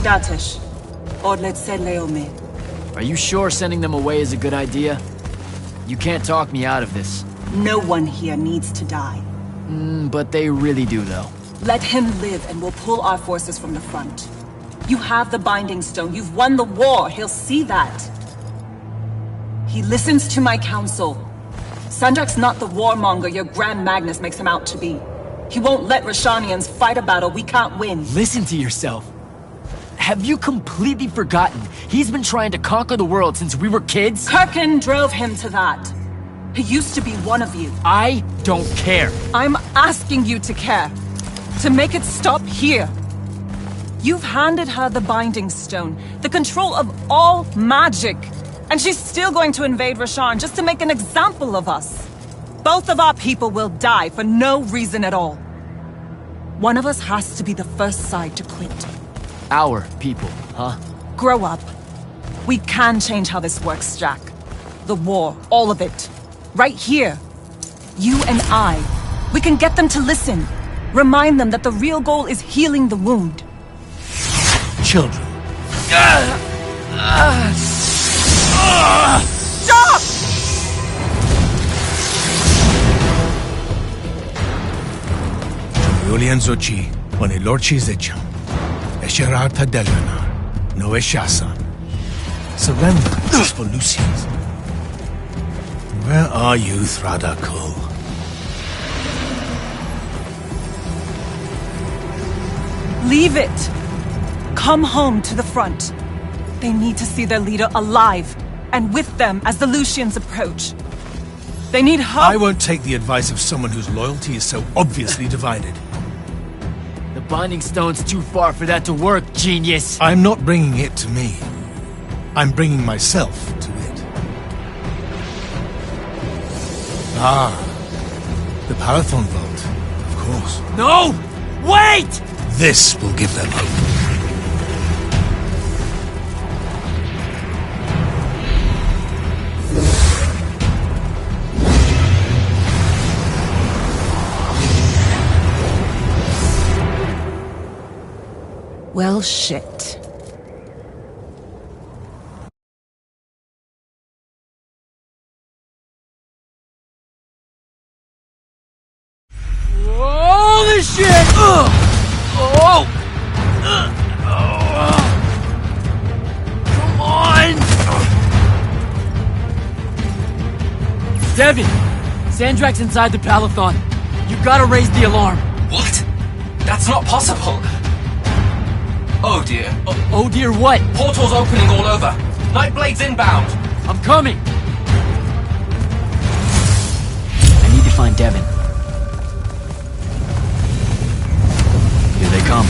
Datish. Odlet said Leome. Are you sure sending them away is a good idea? You can't talk me out of this. No one here needs to die. But they really do, though. Let him live and we'll pull our forces from the front. You have the Binding Stone. You've won the war. He'll see that. He listens to my counsel. Sandrak's not the warmonger your Grand Magnus makes him out to be. He won't let Rashanians fight a battle we can't win. Listen to yourself. Have you completely forgotten? He's been trying to conquer the world since we were kids? Kirkin drove him to that. He used to be one of you. I don't care. I'm asking you to care. To make it stop here. You've handed her the Binding Stone, the control of all magic. And she's still going to invade Rasharn just to make an example of us. Both of our people will die for no reason at all. One of us has to be the first side to quit. Our people, huh? Grow up. We can change how this works, Jack. The war, all of it. Right here. You and I. We can get them to listen. Remind them that the real goal is healing the wound. Children. Stop! Julian Zochi, when a lorchi zecham. Esherar Tadelana, no Eshasan. Surrender is for Lucians. Where are you, Thradakul? Leave it. Come home to the front. They need to see their leader alive, and with them as the Lucians approach. They need help. I won't take the advice of someone whose loyalty is so obviously divided. The Binding Stone's too far for that to work, genius! I'm not bringing it to me. I'm bringing myself to it. Ah, the Parathon Vault, of course. No! Wait! This will give them hope. Well, shit. Holy shit! Oh! Come on! Devin! Sandrak's inside the Palathon. You gotta raise the alarm. What? That's not possible. Oh dear. Oh dear what? Portals opening all over. Nightblade's inbound. I'm coming! I need to find Devin. Here they come.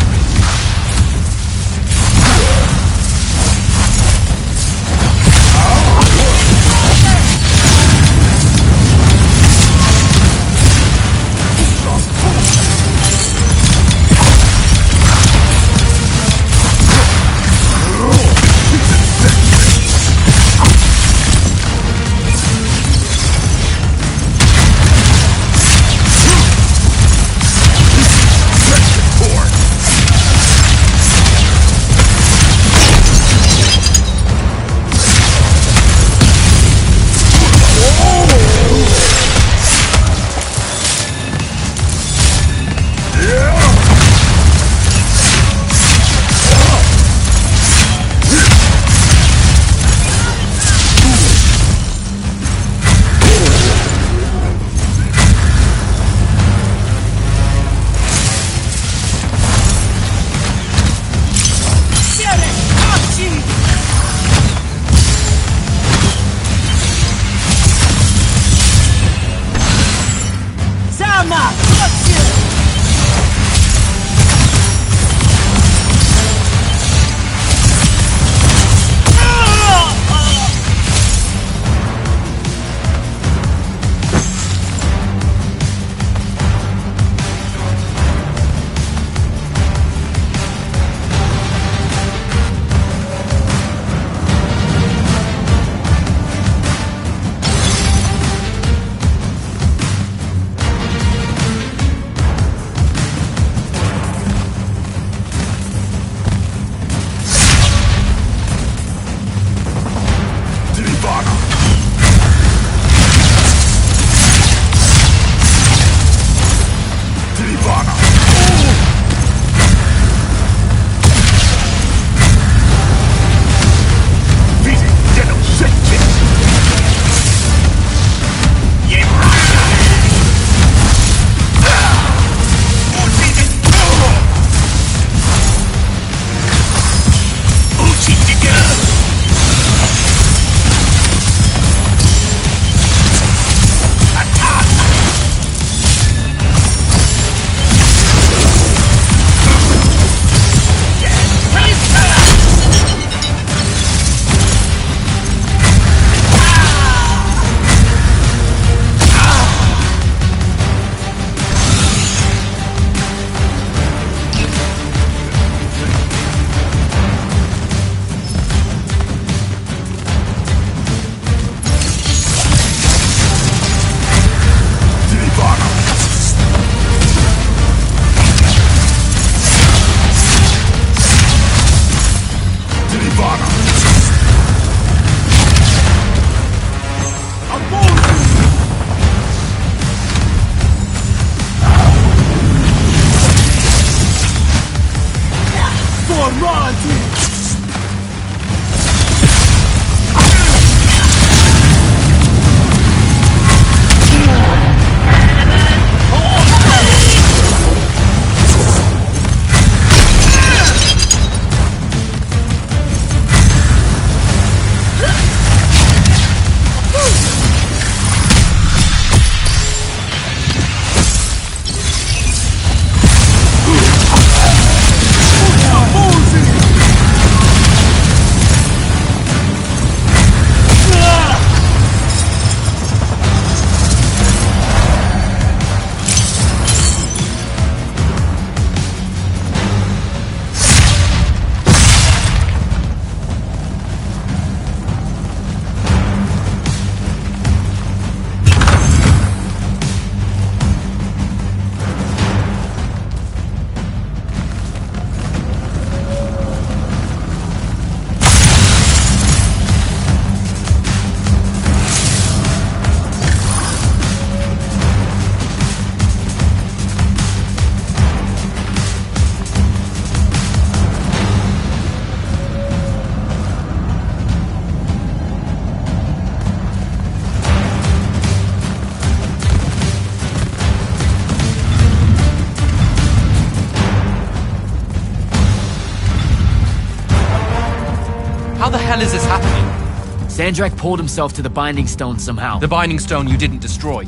hell is this happening? Sandrak pulled himself to the Binding Stone somehow. The Binding Stone you didn't destroy.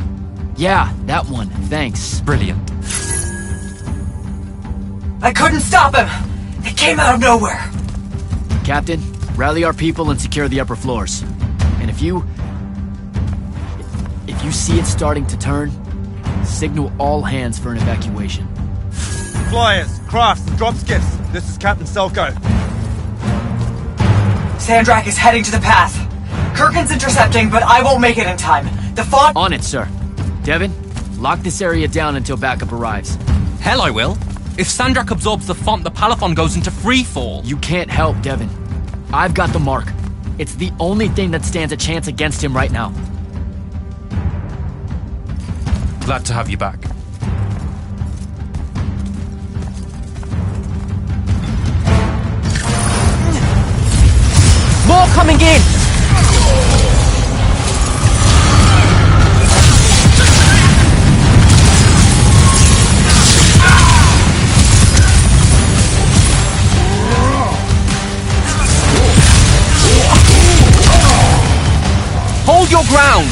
Yeah, that one. Thanks. Brilliant. I couldn't stop him! It came out of nowhere! Captain, rally our people and secure the upper floors. And if you see it starting to turn, signal all hands for an evacuation. Flyers, crafts, and drop skiffs. This is Captain Selko. Sandrak is heading to the path. Kirkin's intercepting, but I won't make it in time. The font— On it, sir. Devin, lock this area down until backup arrives. Hell I will. If Sandrak absorbs the font, the Palathon goes into freefall. You can't help, Devin. I've got the mark. It's the only thing that stands a chance against him right now. Glad to have you back. More coming in! Hold your ground!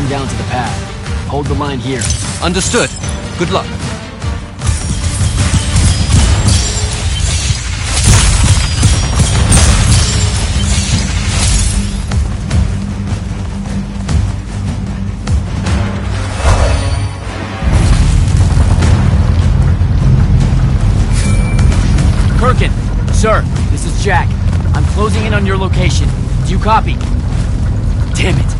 Down to the path. Hold the line here. Understood. Good luck. Kirkin, sir, this is Jack. I'm closing in on your location. Do you copy? Damn it.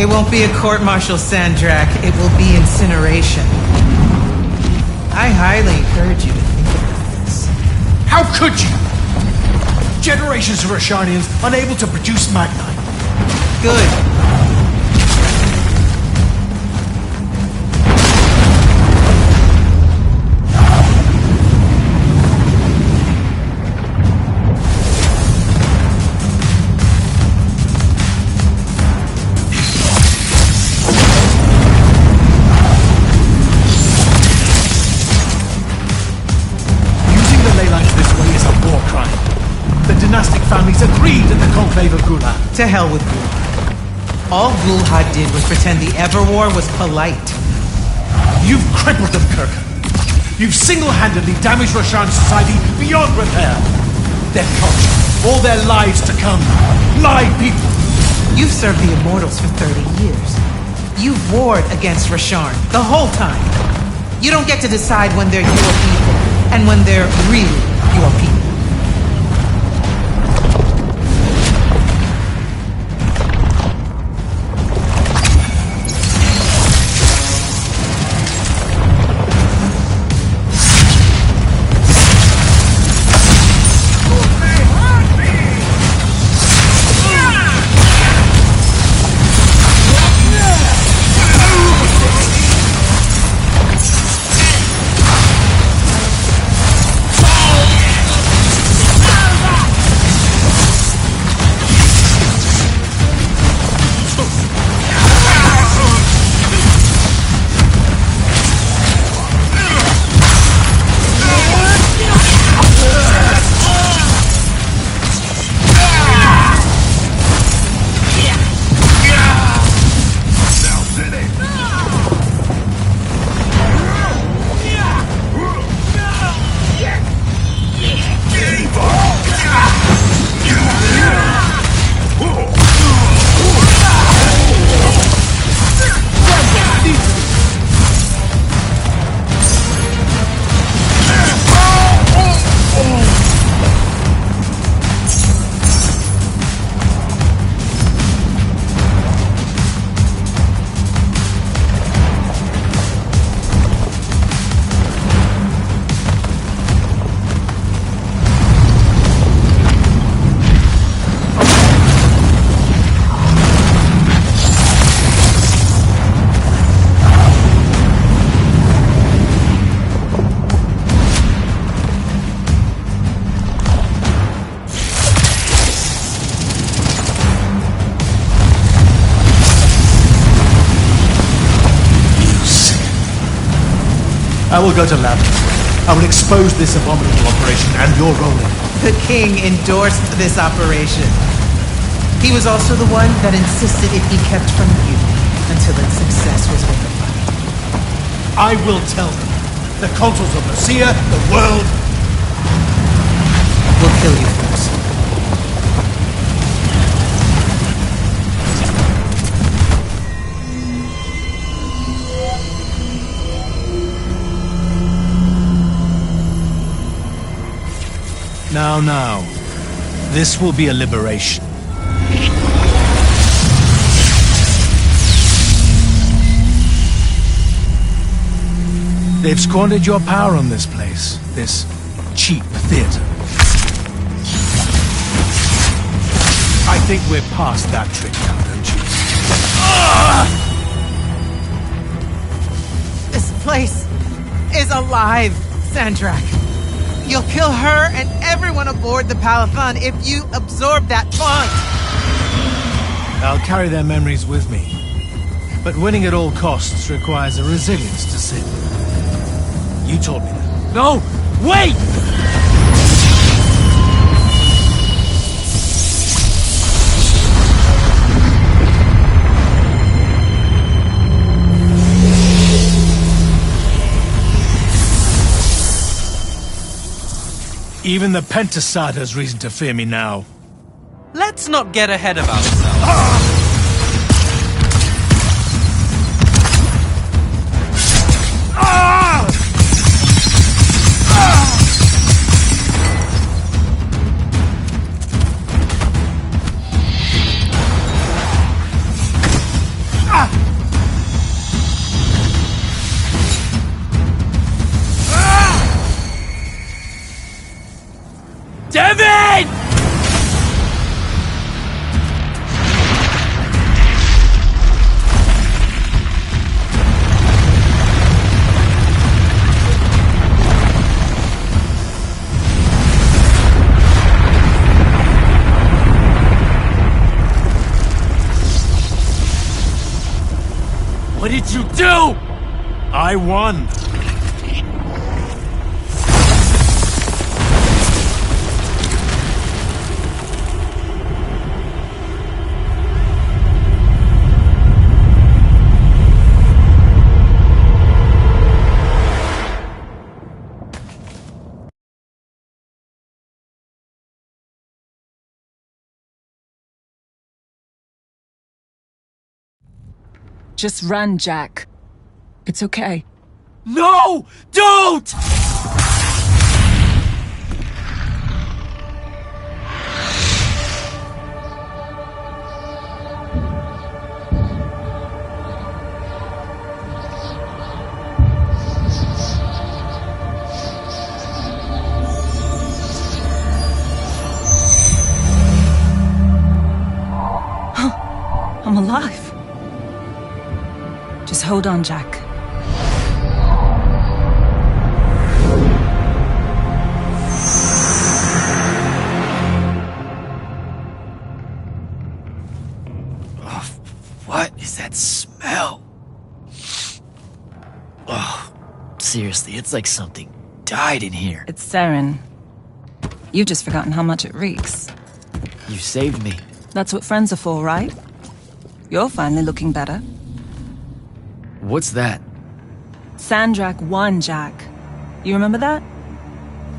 It won't be a court-martial, Sandrak. It will be incineration. I highly encourage you to think about this. How could you? Generations of Roshanians unable to produce Magnite. Good. Families agreed at the Conclave of Gul'ad. To hell with Gul'ad. All Gul'ad did was pretend the Everwar was polite. You've crippled them, Kirkan. You've single-handedly damaged Roshan's society beyond repair. Their culture, all their lives to come. My people. You've served the Immortals for 30 years. You've warred against Roshan the whole time. You don't get to decide when they're your people and when they're really your people. I will go to Labyrinth. I will expose this abominable operation and your role in it. The king endorsed this operation. He was also the one that insisted it be kept from you until its success was verified. I will tell them. The consuls of Lucia, the world, will kill you first. Now. This will be a liberation. They've squandered your power on this place. This cheap theater. I think we're past that trick now, don't you? This place is alive, Sandrak. You'll kill her and everyone aboard the Palathon if you absorb that font! I'll carry their memories with me. But winning at all costs requires a resilience to sin. You told me that. No! Wait! Even the Pentasad has reason to fear me now. Let's not get ahead of ourselves. What did you do? I won. Just run, Jack. It's okay. No! Don't! I'm alive. Just hold on, Jack. What is that smell? Oh, seriously, it's like something died in here. It's sarin. You've just forgotten how much it reeks. You saved me. That's what friends are for, right? You're finally looking better. What's that? Sandrak won, Jack. You remember that?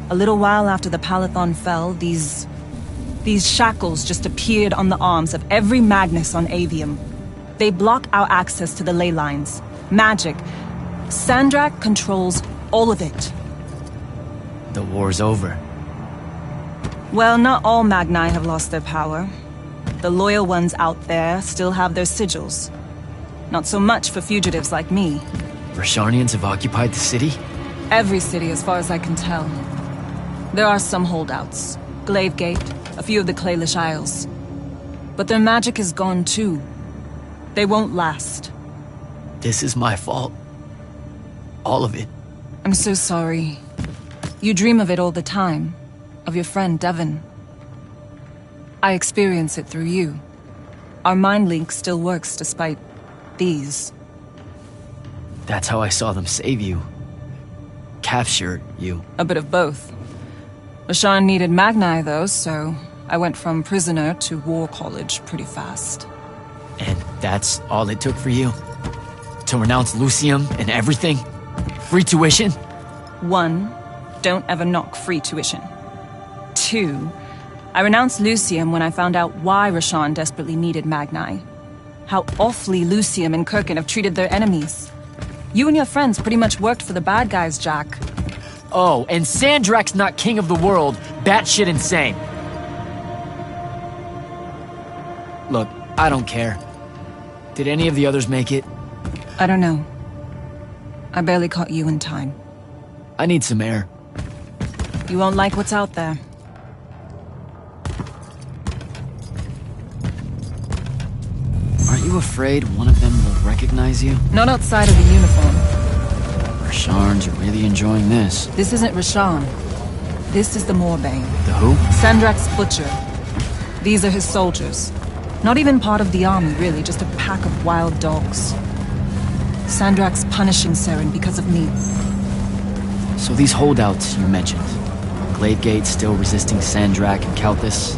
A little while after the Palathon fell, these shackles just appeared on the arms of every Magnus on Aveum. They block our access to the ley lines. Magic. Sandrak controls all of it. The war's over. Well, not all Magni have lost their power. The loyal ones out there still have their sigils. Not so much for fugitives like me. Rasharnians have occupied the city? Every city, as far as I can tell. There are some holdouts. Glavegate, a few of the Claylish Isles. But their magic is gone too. They won't last. This is my fault. All of it. I'm so sorry. You dream of it all the time. Of your friend, Devon. I experience it through you. Our mind link still works despite these. That's how I saw them save you. Capture you. A bit of both. Rasharn needed Magni, though, so I went from prisoner to war college pretty fast. And that's all it took for you? To renounce Lucium and everything? Free tuition? 1, don't ever knock free tuition. 2, I renounced Lucium when I found out why Rasharn desperately needed Magni. How awfully Lucium and Kirkin have treated their enemies. You and your friends pretty much worked for the bad guys, Jack. Oh, and Sandrak's not king of the world. Batshit insane. Look, I don't care. Did any of the others make it? I don't know. I barely caught you in time. I need some air. You won't like what's out there. Aren't you afraid one of them will recognize you? Not outside of the uniform. Rasharns are really enjoying this. This isn't Rasharn. This is the Moorbane. The who? Sandrak's butcher. These are his soldiers. Not even part of the army, really, just a pack of wild dogs. Sandrak's punishing Saren because of me. So these holdouts you mentioned, Glavegate still resisting Sandrak and Kalthus?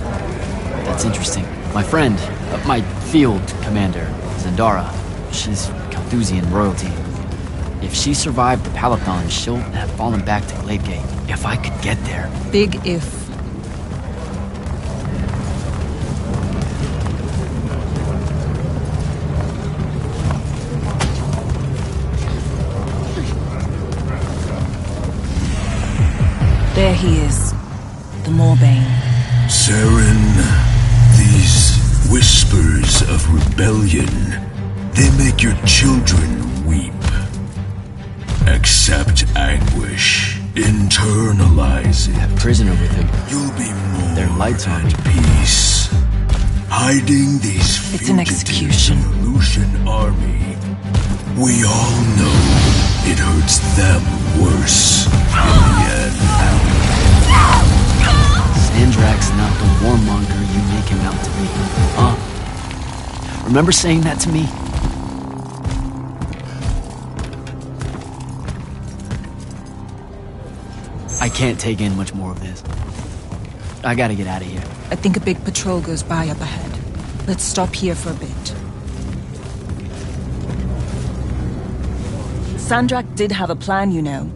That's interesting. My friend, my field commander, Zendara, she's Kalthusian royalty. If she survived the Palathon, she'll have fallen back to Glavegate. If I could get there. Big if. There he is. The Moorbane. Saren, these whispers of rebellion, they make your children weep. Accept anguish. Internalize it. Prisoner with him. You'll be more Their lights on. at peace. Hiding these It's an execution. fugitives in the Lucian army. We all know it hurts them worse in the end. Sandrak's not the warmonger you make him out to be. Huh? Remember saying that to me? can't take in much more of this. I gotta get out of here. I think a big patrol goes by up ahead. Let's stop here for a bit. Sandrak did have a plan, you know.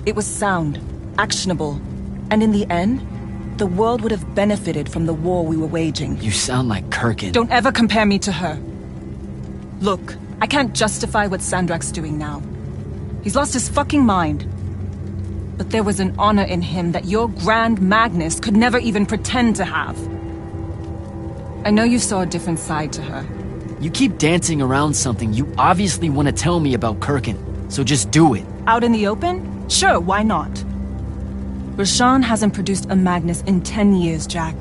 It was sound, actionable, and in the end, the world would have benefited from the war we were waging. You sound like Kirkin. Don't ever compare me to her. Look, I can't justify what Sandrak's doing now. He's lost his fucking mind. But there was an honor in him that your Grand Magnus could never even pretend to have. I know you saw a different side to her. You keep dancing around something you obviously want to tell me about Kirkin, so just do it. Out in the open? Sure, why not? Rashawn hasn't produced a Magnus in 10 years, Jack.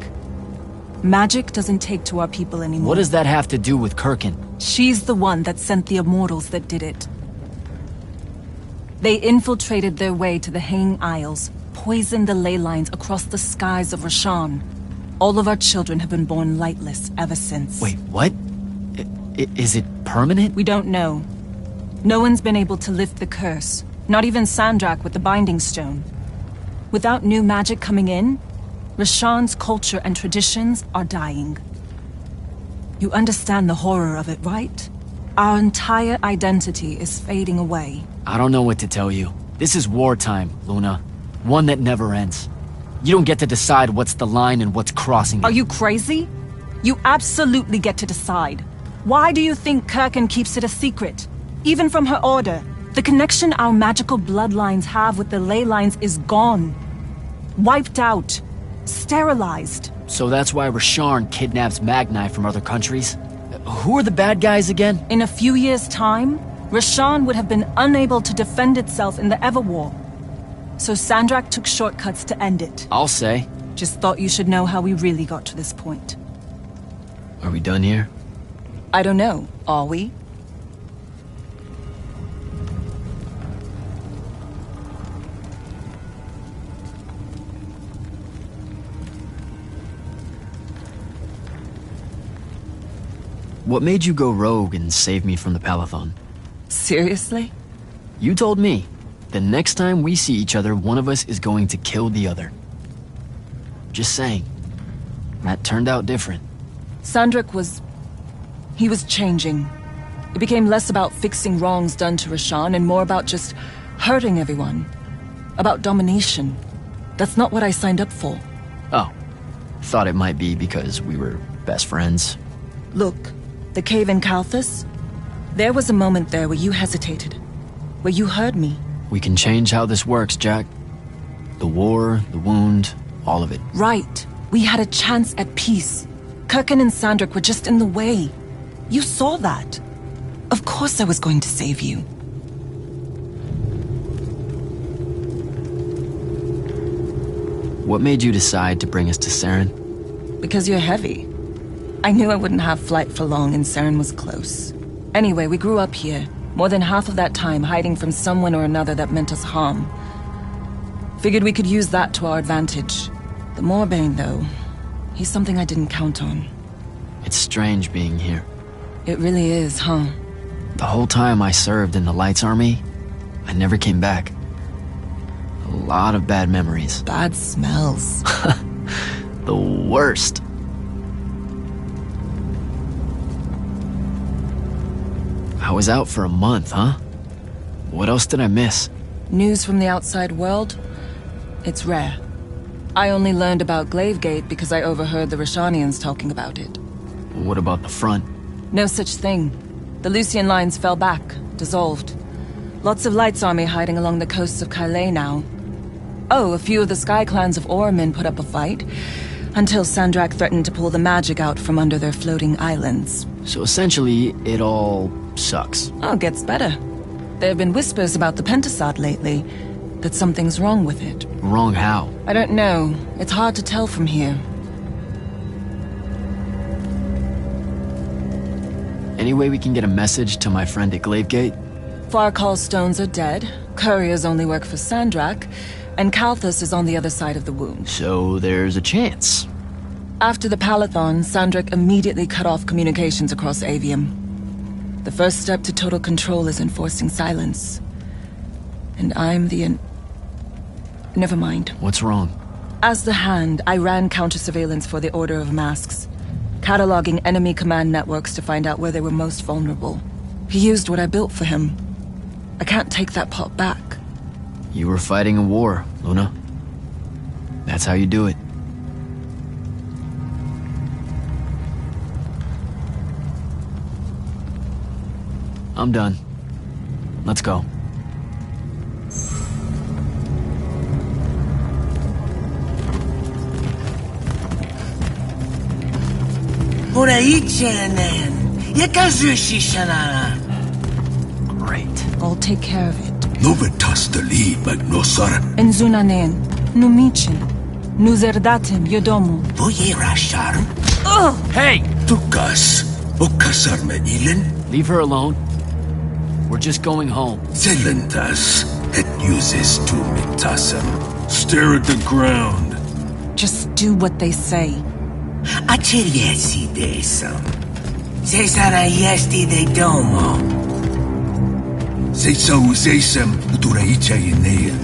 Magic doesn't take to our people anymore. What does that have to do with Kirkin? She's the one that sent the Immortals that did it. They infiltrated their way to the Hanging Isles, poisoned the ley lines across the skies of Rashawn. All of our children have been born lightless ever since. Wait, what? Is it permanent? We don't know. No one's been able to lift the curse. Not even Sandrak with the Binding Stone. Without new magic coming in, Rashawn's culture and traditions are dying. You understand the horror of it, right? Our entire identity is fading away. I don't know what to tell you. This is wartime, Luna. One that never ends. You don't get to decide what's the line and what's crossing it. Are you crazy? You absolutely get to decide. Why do you think Kirkin keeps it a secret? Even from her order, the connection our magical bloodlines have with the ley lines is gone. Wiped out. Sterilized. So that's why Rasharn kidnaps Magni from other countries? Who are the bad guys again? In a few years' time, Rashawn would have been unable to defend itself in the Everwar. So Sandrak took shortcuts to end it. I'll say. Just thought you should know how we really got to this point. Are we done here? I don't know. Are we? What made you go rogue and save me from the Palathon? Seriously? You told me. The next time we see each other, one of us is going to kill the other. Just saying. That turned out different. Sandrak was... he was changing. It became less about fixing wrongs done to Rashawn and more about just hurting everyone. About domination. That's not what I signed up for. Oh. Thought it might be because we were best friends. Look, the cave in Kalthus? There was a moment there where you hesitated. Where you heard me. We can change how this works, Jack. The war, the wound, all of it. Right. We had a chance at peace. Kirkin and Sandrak were just in the way. You saw that. Of course I was going to save you. What made you decide to bring us to Saren? Because you're heavy. I knew I wouldn't have flight for long and Saren was close. Anyway, we grew up here. More than half of that time hiding from someone or another that meant us harm. Figured we could use that to our advantage. The Moorbane, though, he's something I didn't count on. It's strange being here. It really is, huh? The whole time I served in the Lights Army, I never came back. A lot of bad memories. Bad smells. The worst. I was out for a month, huh? What else did I miss? News from the outside world? It's rare. I only learned about Glavegate because I overheard the Rashanians talking about it. What about the front? No such thing. The Lucian lines fell back, dissolved. Lots of Lights Army hiding along the coasts of Kylay now. Oh, a few of the Sky Clans of Oramin put up a fight, until Sandrak threatened to pull the magic out from under their floating islands. So essentially, it all sucks. Oh, it gets better. There have been whispers about the Pentasod lately, that something's wrong with it. Wrong how? I don't know. It's hard to tell from here. Any way we can get a message to my friend at Glavegate? Farcall's stones are dead, couriers only work for Sandrak, and Kalthus is on the other side of the wound. So there's a chance. After the Palathon, Sandrak immediately cut off communications across Aveum. The first step to total control is enforcing silence. And I'm the Never mind. What's wrong? As the Hand, I ran counter-surveillance for the Order of Masks, cataloging enemy command networks to find out where they were most vulnerable. He used what I built for him. I can't take that pot back. You were fighting a war, Luna. That's how you do it. I'm done. Let's go. Great. I'll take care of it. Novitas dali magnosar. Enzunanen, numichin, nuzerdatim yodomu. Voye rashar. Hey! Tukas. Okasar me ilen. Leave her alone. We're just going home. Zelentas. Et uses tu mitasam. Stare at the ground. Just do what they say. Achiriesi desam. Cesara yesti de domo. Seisa usesam uturaicha yenea.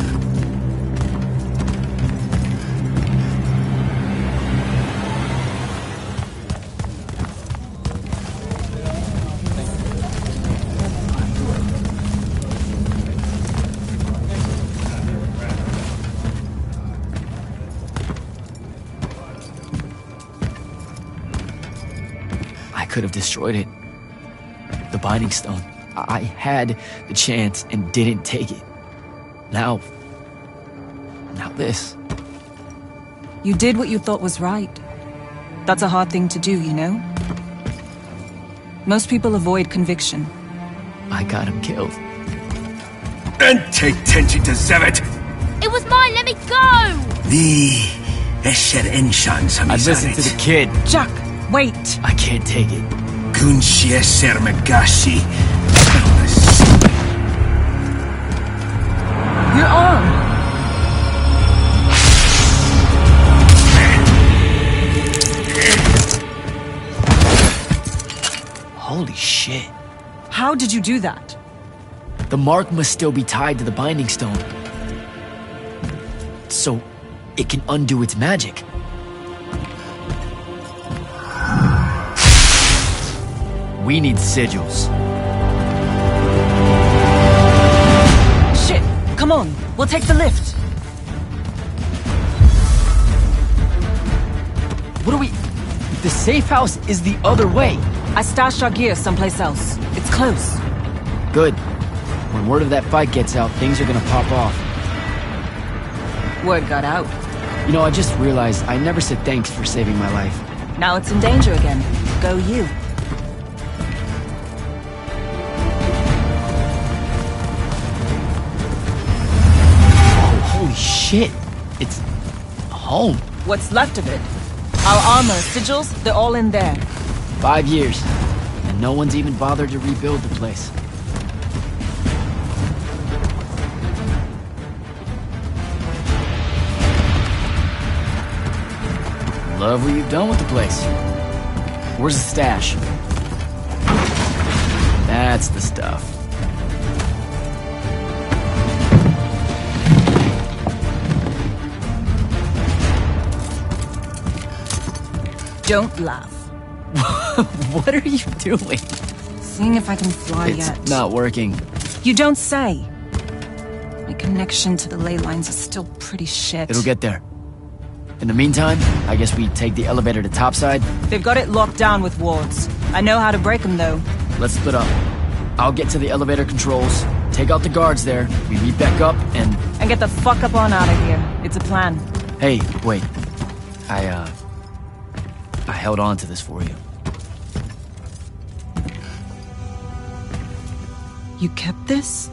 I could have destroyed it. The Binding Stone. I had the chance and didn't take it. Now this. You did what you thought was right. That's a hard thing to do, you know? Most people avoid conviction. I got him killed. And take tenchi to Zevet. It was mine, let me go! The Esher Enshan I'd listen to the kid. Jack, wait! I can't take it. Kunshie Ser Magashi. Your arm! Holy shit. How did you do that? The mark must still be tied to the Binding Stone. So it can undo its magic. We need sigils. Shit! Come on, we'll take the lift. What do we... The safe house is the other way. I stashed our gear someplace else. It's close. Good. When word of that fight gets out, things are gonna pop off. Word got out. You know, I just realized I never said thanks for saving my life. Now it's in danger again. Go you. Holy shit! It's... home. What's left of it? Our armor, sigils, they're all in there. 5 years. And no one's even bothered to rebuild the place. Love what you've done with the place. Where's the stash? That's the stuff. Don't laugh. What are you doing? Seeing if I can fly yet. It's not working. You don't say. My connection to the ley lines is still pretty shit. It'll get there. In the meantime, I guess we take the elevator to topside. They've got it locked down with wards. I know how to break them, though. Let's split up. I'll get to the elevator controls, take out the guards there, we meet back up, and... And get the fuck up on out of here. It's a plan. Hey, wait. I held on to this for you. You kept this?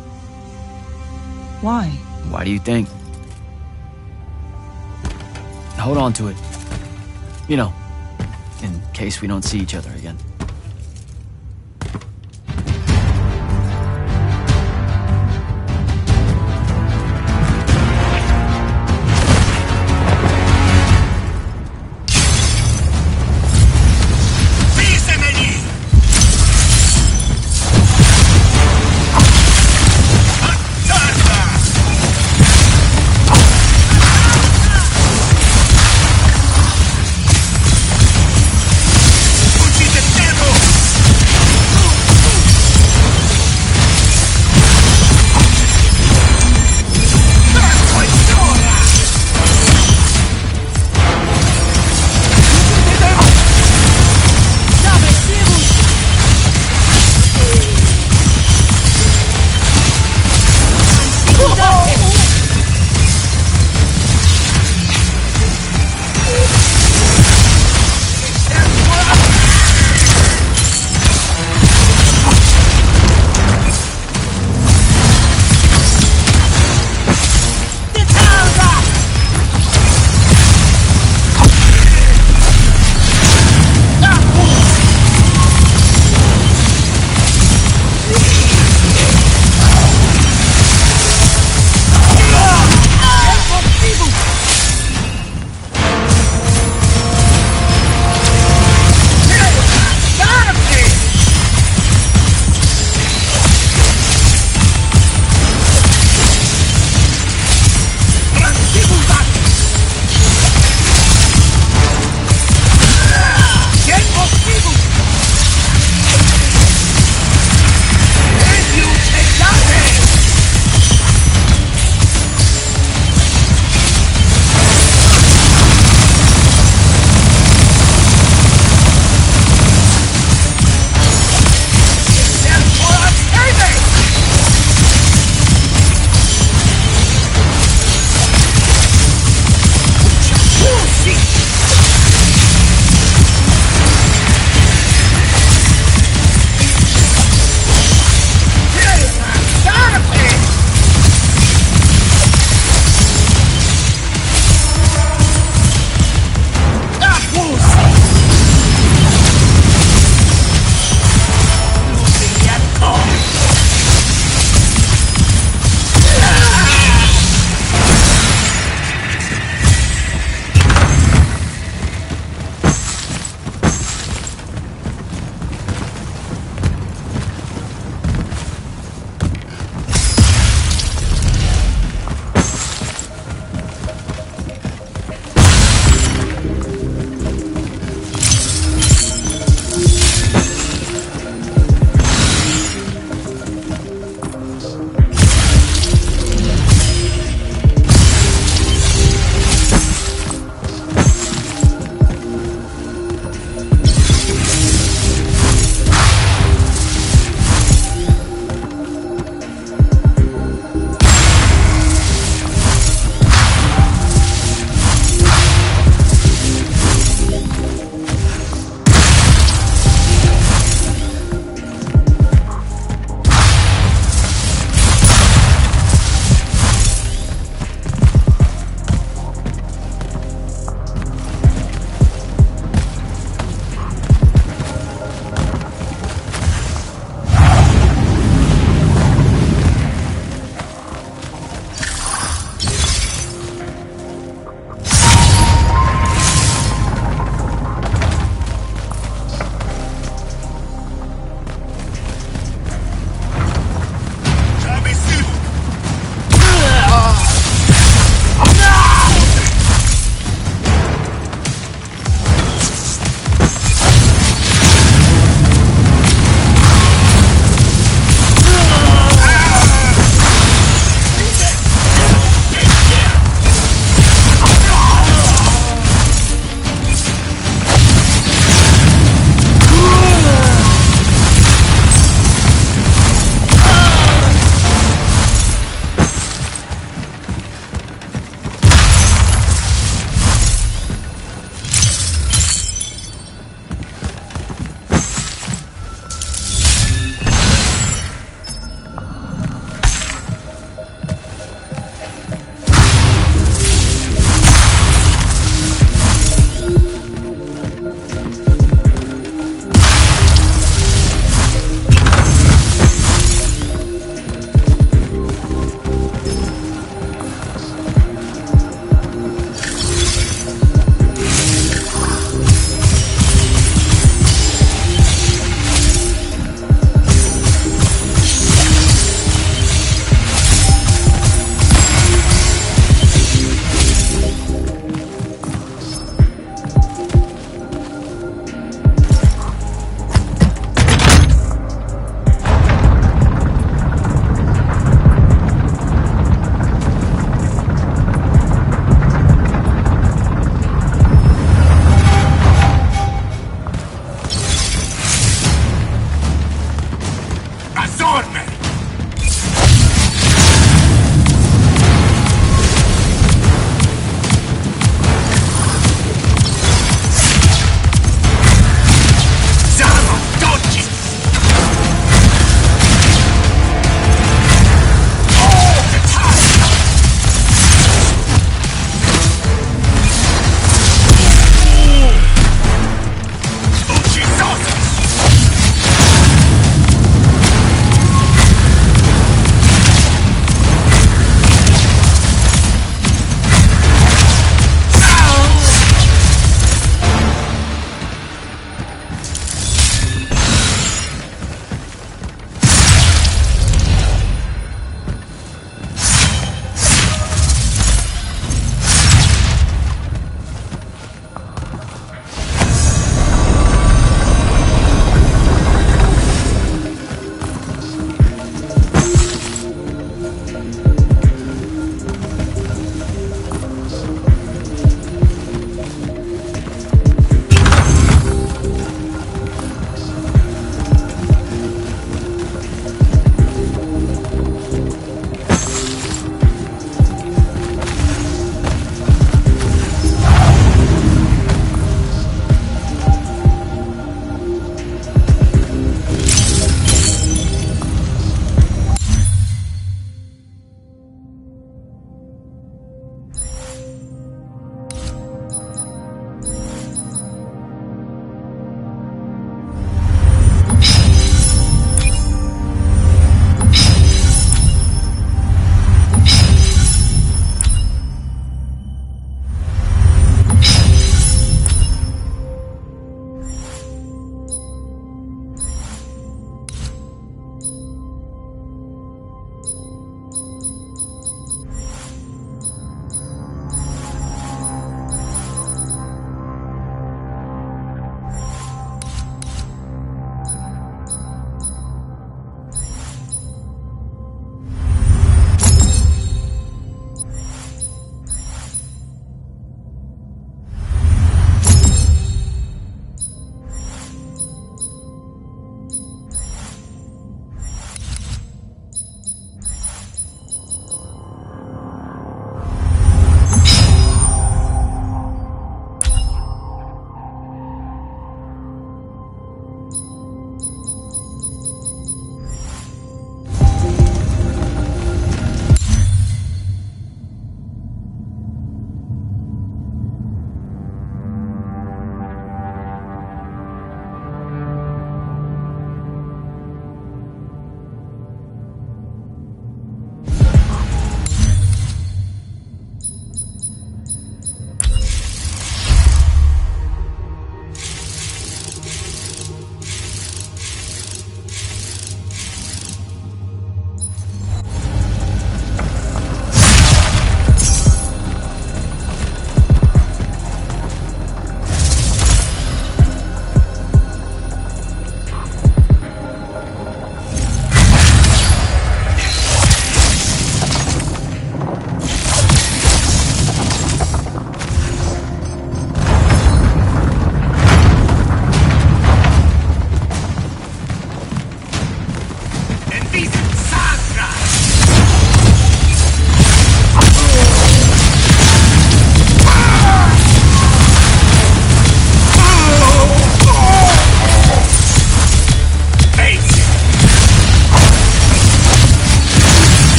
Why? Why do you think? Hold on to it. You know, in case we don't see each other again.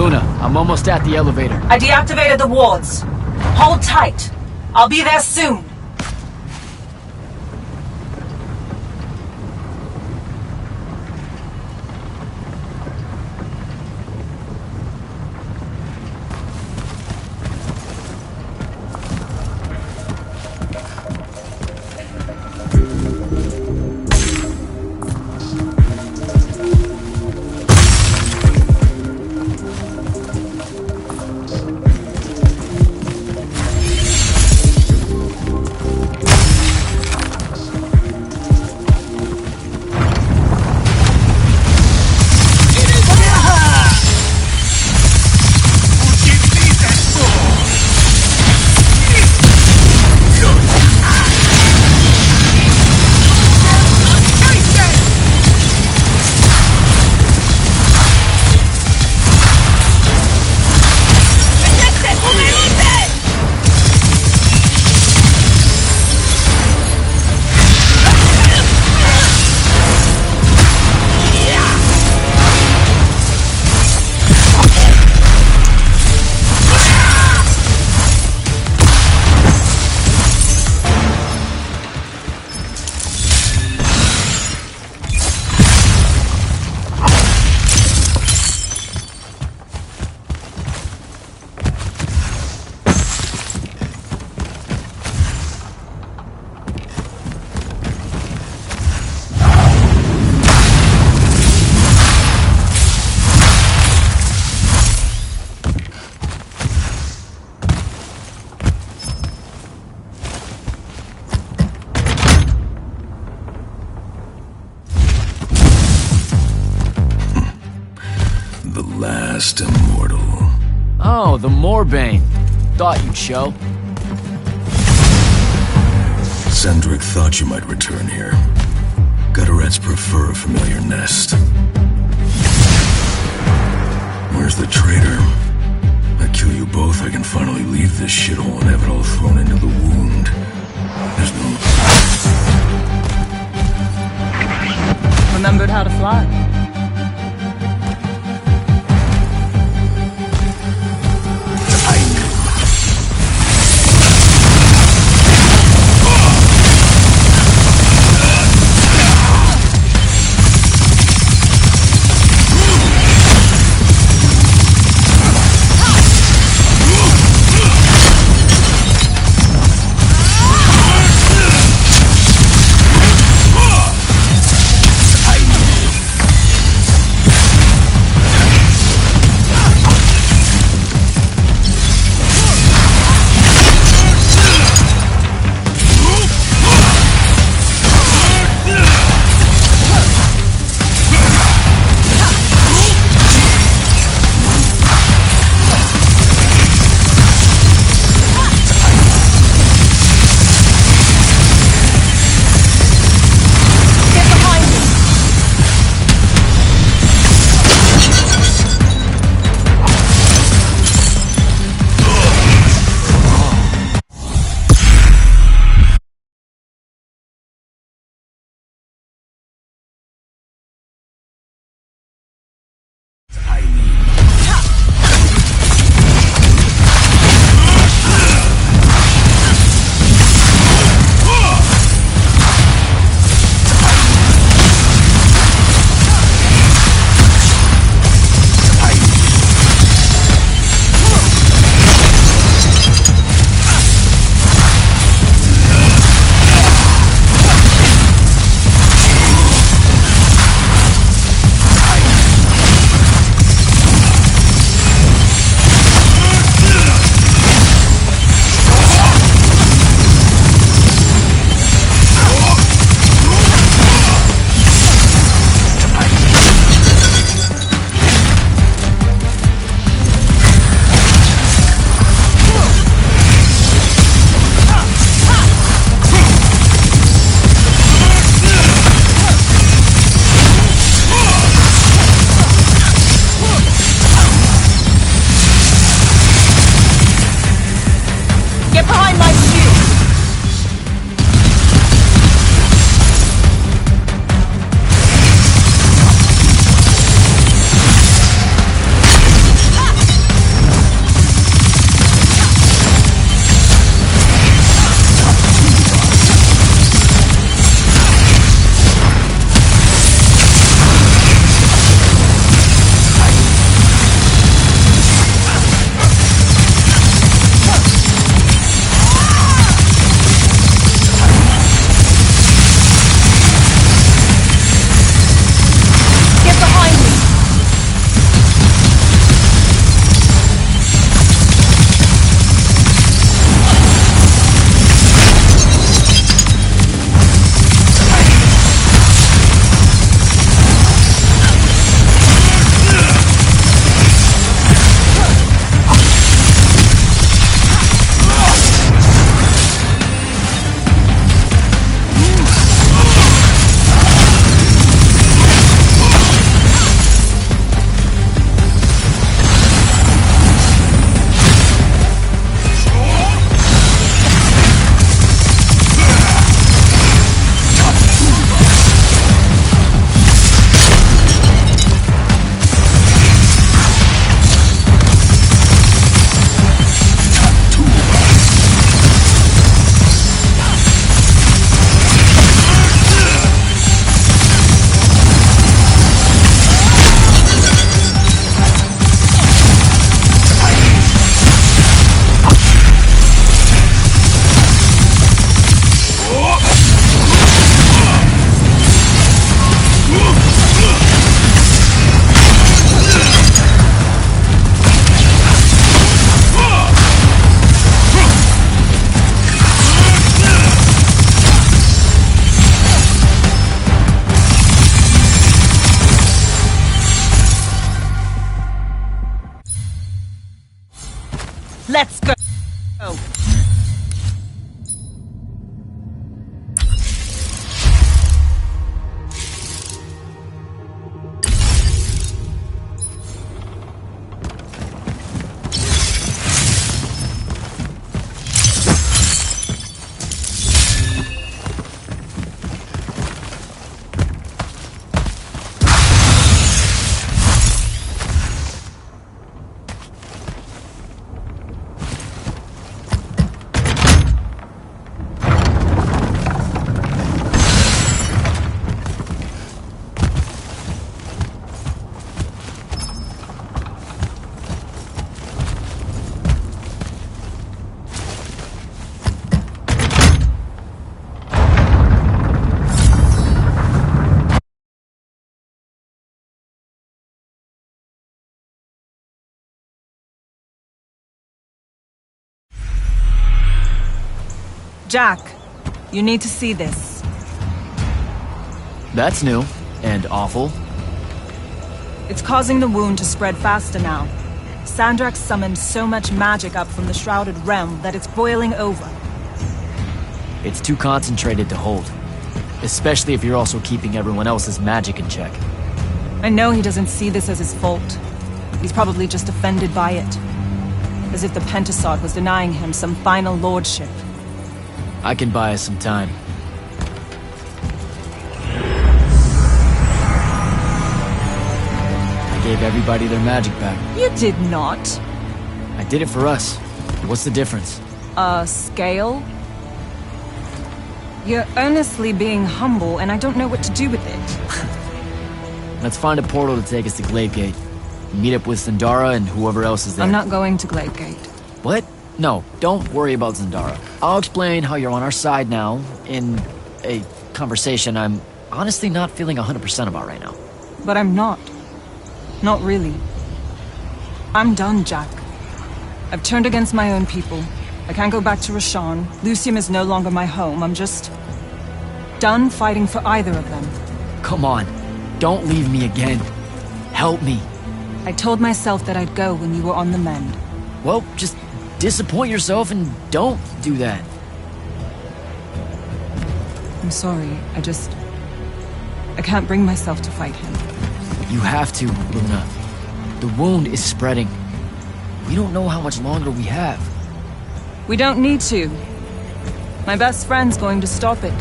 Luna, I'm almost at the elevator. I deactivated the wards. Hold tight. I'll be there soon. Last immortal. Oh, the Moorbane. Thought you'd show. Sandrick thought you might return here. Gutterets prefer a familiar nest. Where's the traitor? I kill you both, I can finally leave this shithole and have it all thrown into the wound. There's no... Remembered how to fly. Let's go. Jack, you need to see this. That's new. And awful. It's causing the wound to spread faster now. Sandrak summoned so much magic up from the Shrouded Realm that it's boiling over. It's too concentrated to hold. Especially if you're also keeping everyone else's magic in check. I know he doesn't see this as his fault. He's probably just offended by it. As if the Pentasod was denying him some final lordship. I can buy us some time. I gave everybody their magic back. You did not. I did it for us. What's the difference? Scale? You're earnestly being humble, and I don't know what to do with it. Let's find a portal to take us to Gladegate. Meet up with Zendara and whoever else is there. I'm not going to Gladegate. What? No, don't worry about Zendara. I'll explain how you're on our side now, in a conversation I'm honestly not feeling 100% about right now. But I'm not. Not really. I'm done, Jack. I've turned against my own people. I can't go back to Rasharn. Lucium is no longer my home. I'm just done fighting for either of them. Come on, don't leave me again. Help me. I told myself that I'd go when you were on the mend. Well, just disappoint yourself and don't do that. I'm sorry. I can't bring myself to fight him. You have to, Luna. The wound is spreading. We don't know how much longer we have. We don't need to. My best friend's going to stop it.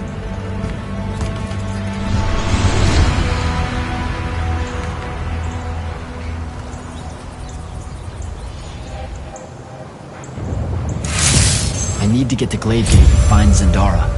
I need to get to Gladegate and find Zendara.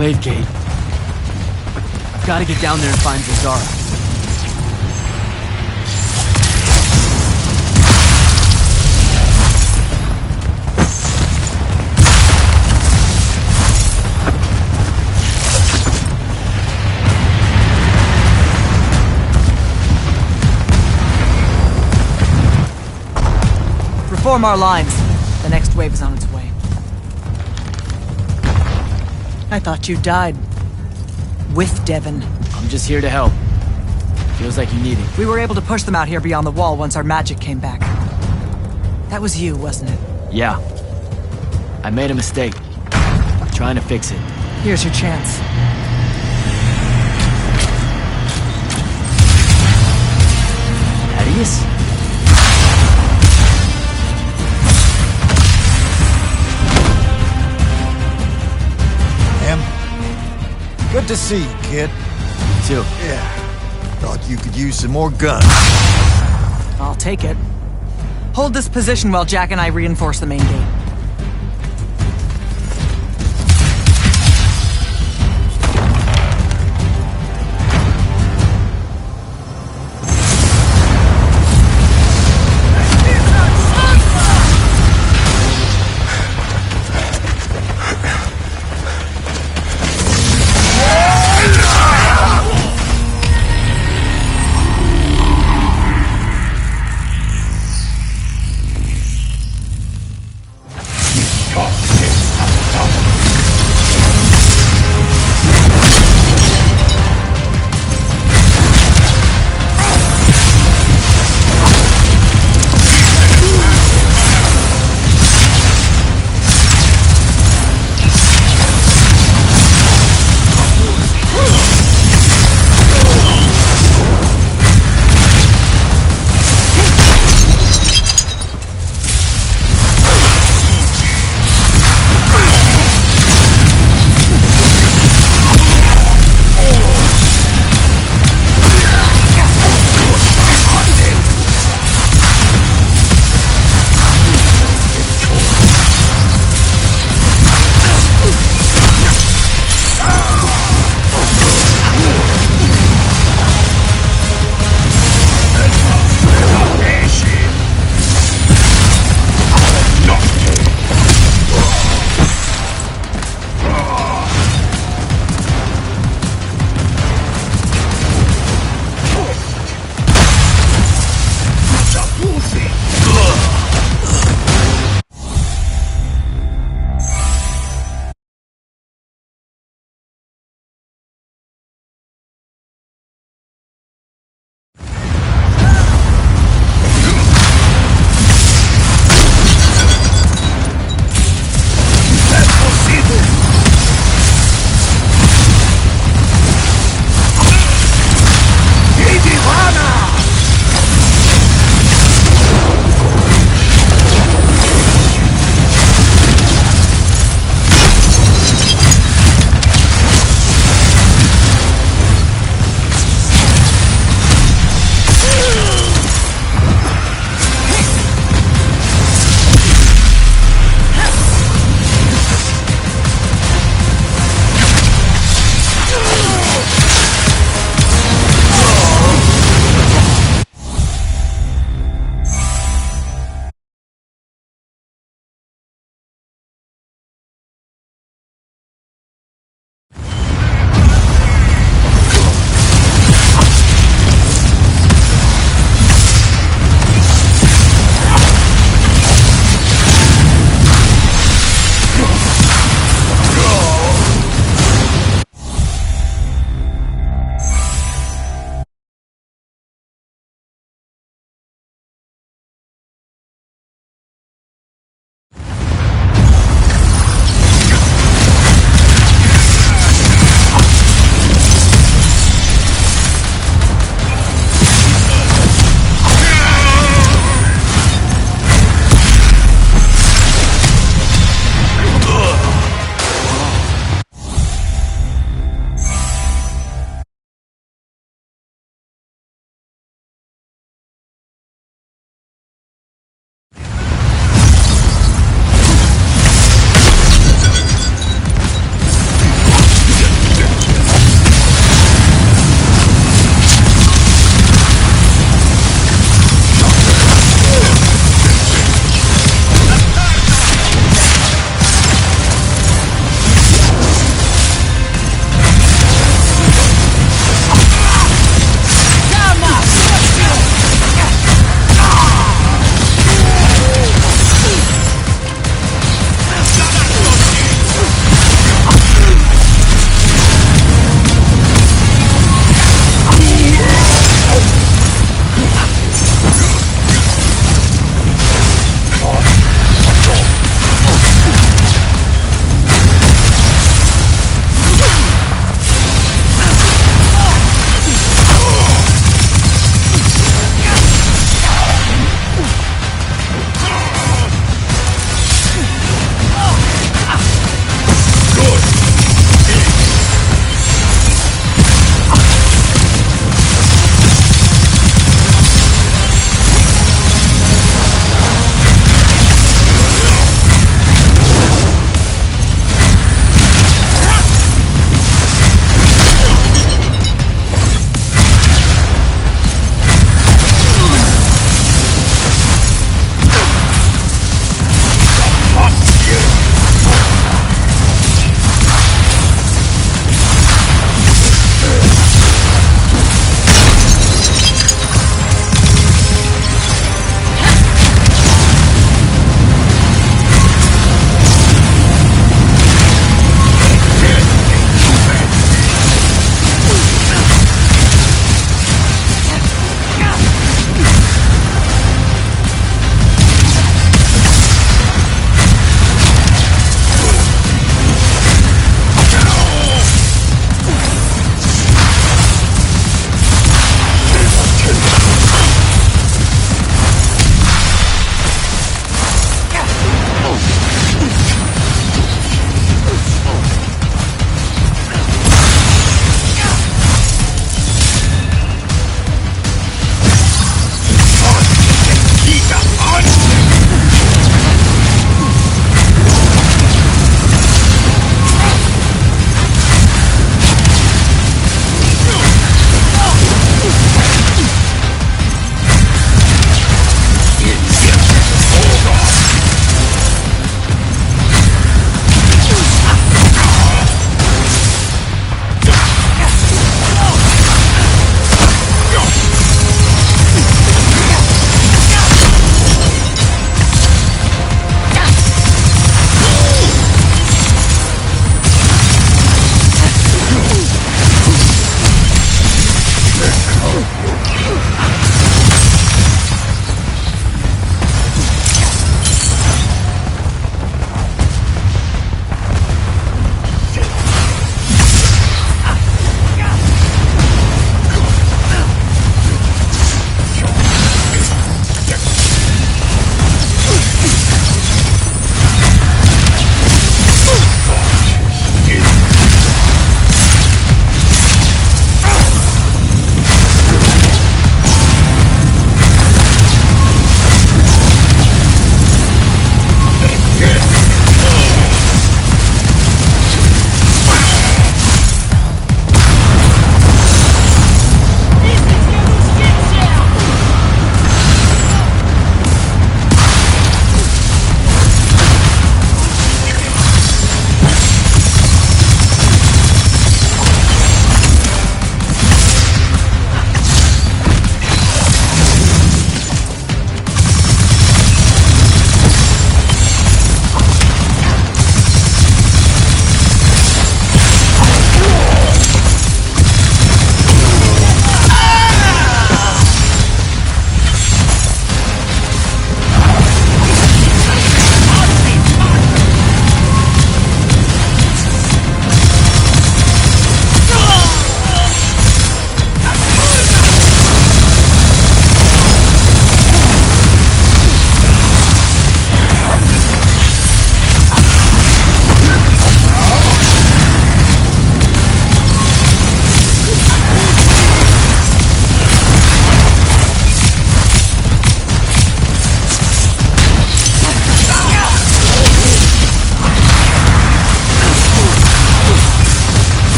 Glaive Gate. I've got to get down there and find Zazara. Reform our lines. The next wave is on its way. I thought you died. With Devon. I'm just here to help. Feels like you need it. We were able to push them out here beyond the wall once our magic came back. That was you, wasn't it? Yeah. I made a mistake. I'm trying to fix it. Here's your chance. Thaddeus? Good to see you, kid. You too. Yeah. Thought you could use some more guns. I'll take it. Hold this position while Jack and I reinforce the main gate.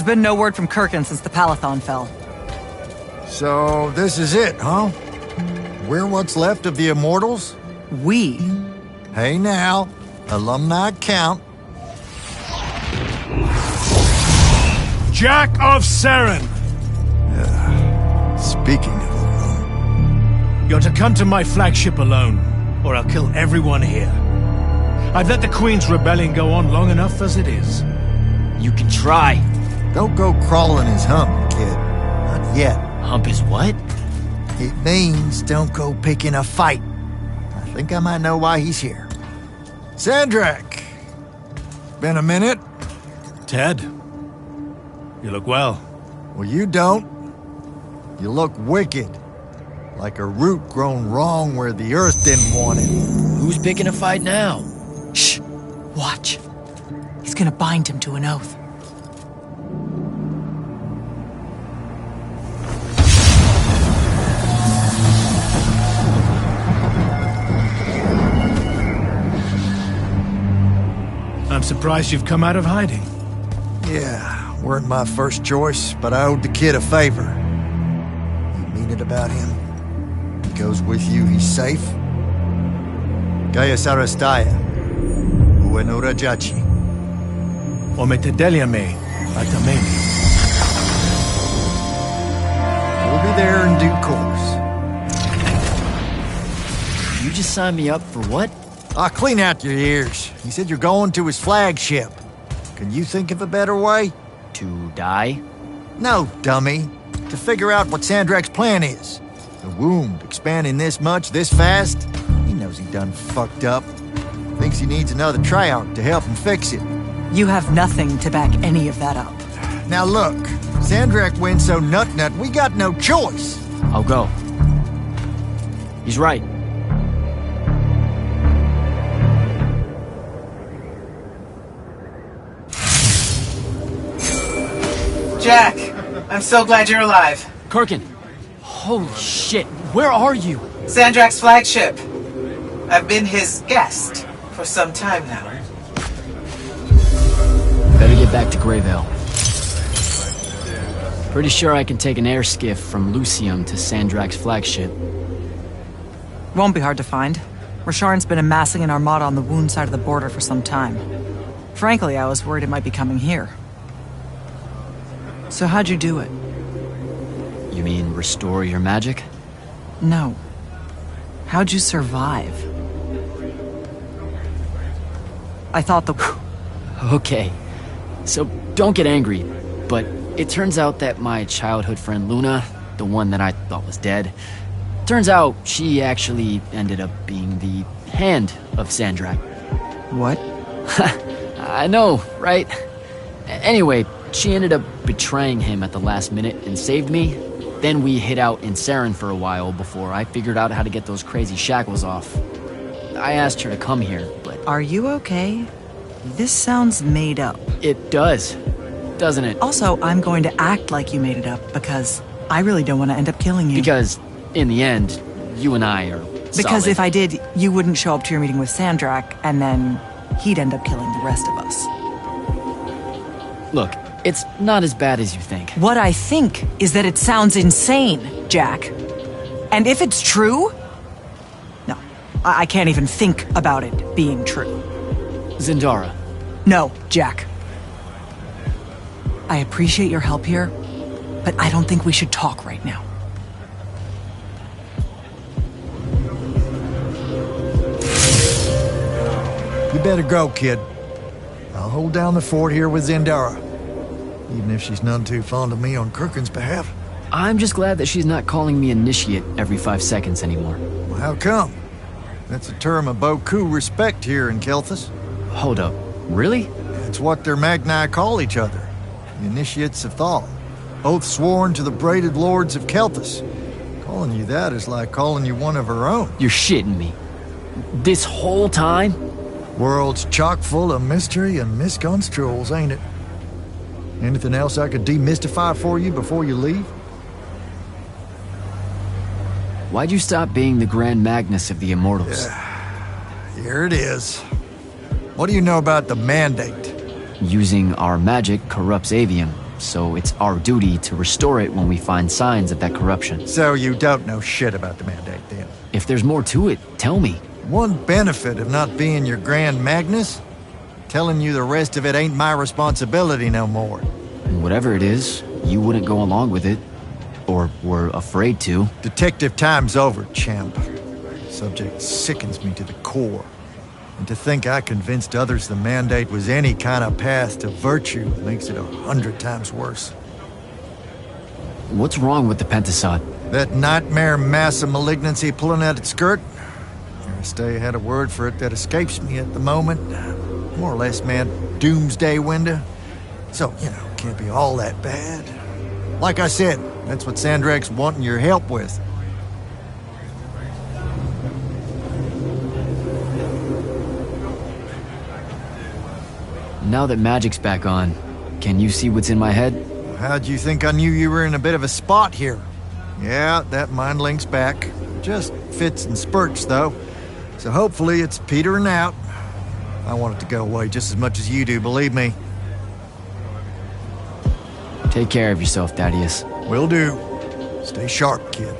been no word from Kirkin since the Palathon fell. So, this is it, huh? We're what's left of the Immortals? We? Hey now, alumni count. Jack of Saren! Speaking of alone, You're to come to my flagship alone, or I'll kill everyone here. I've let the Queen's rebellion go on long enough as it is. You can try. don't go crawling his hump, kid. Not yet. Hump his what? It means don't go picking a fight. I think I might know why he's here. Sandrak! Been a minute? Ted, you look well. Well, you don't. You look wicked. Like a root grown wrong where the earth didn't want it. Who's picking a fight now? Shh. Watch. He's gonna bind him to an oath. I'm surprised you've come out of hiding. Yeah, weren't my first choice, but I owed the kid a favor. You mean it about him? He goes with you, he's safe? Gaya Sarastaya. Ueno Rajachi. O me te deliame, atamemi. We'll be there in due course. You just signed me up for what? I'll clean out your ears. He said you're going to his flagship. Can you think of a better way? To die? No, dummy. To figure out what Sandrak's plan is. The wound expanding this much, this fast. He knows he done fucked up. Thinks he needs another tryout to help him fix it. You have nothing to back any of that up. Now look, Sandrak went so nut, we got no choice. I'll go. He's right. Jack, I'm so glad you're alive. Kirkin! Holy shit, where are you? Sandrak's flagship. I've been his guest for some time now. Better get back to Greyvale. Pretty sure I can take an air skiff from Lucium to Sandrak's flagship. Won't be hard to find. Rasharn's been amassing an armada on the Wound side of the border for some time. Frankly, I was worried it might be coming here. So how'd you do it? You mean restore your magic? No. How'd you survive? I thought the... Okay. So don't get angry, but it turns out that my childhood friend Luna, the one that I thought was dead, turns out she actually ended up being the hand of Sandrak. What? I know, right? Anyway, she ended up betraying him at the last minute and saved me. Then we hid out in Saren for a while before I figured out how to get those crazy shackles off. I asked her to come here, but... Are you okay? This sounds made up. It does, doesn't it? Also, I'm going to act like you made it up because I really don't want to end up killing you. Because, in the end, you and I are Because solid. if I did, you wouldn't show up to your meeting with Sandrak, and then he'd end up killing the rest of us. Look, it's not as bad as you think. What I think is that it sounds insane, Jack. And if it's true... No, I can't even think about it being true. Zendara. No, Jack. I appreciate your help here, but I don't think we should talk right now. You better go, kid. I'll hold down the fort here with Zendara. Even if she's none too fond of me on Kirkin's behalf. I'm just glad that she's not calling me initiate every 5 seconds anymore. Well, how come? That's a term of beaucoup respect here in Kelthus. Hold up. Really? It's what their Magni call each other. The initiates of Thal. Oath sworn to the braided lords of Kelthus. Calling you that is like calling you one of her own. You're shitting me. This whole time? World's chock full of mystery and misconstruals, ain't it? Anything else I could demystify for you before you leave? Why'd you stop being the Grand Magnus of the Immortals? Here it is. What do you know about the Mandate? Using our magic corrupts Aveum. so it's our duty to restore it when we find signs of that corruption. So you don't know shit about the Mandate, then? If there's more to it, tell me. One benefit of not being your Grand Magnus? Telling you the rest of it ain't my responsibility no more. Whatever it is, you wouldn't go along with it. Or were afraid to. Detective time's over, champ. Subject sickens me to the core. And to think I convinced others the Mandate was any kind of path to virtue makes it 100 times worse. What's wrong with the Pentasod? That nightmare mass of malignancy pulling at its skirt? Aristei had a word for it that escapes me at the moment. More or less, man, doomsday window. So, can't be all that bad. Like I said, that's what Sandrak's wanting your help with. Now that magic's back on, can you see what's in my head? How'd you think I knew you were in a bit of a spot here? Yeah, that mind link's back. Just fits and spurts, though. So hopefully it's petering out. I want it to go away just as much as you do, believe me. Take care of yourself, Thaddeus. Will do. Stay sharp, kid.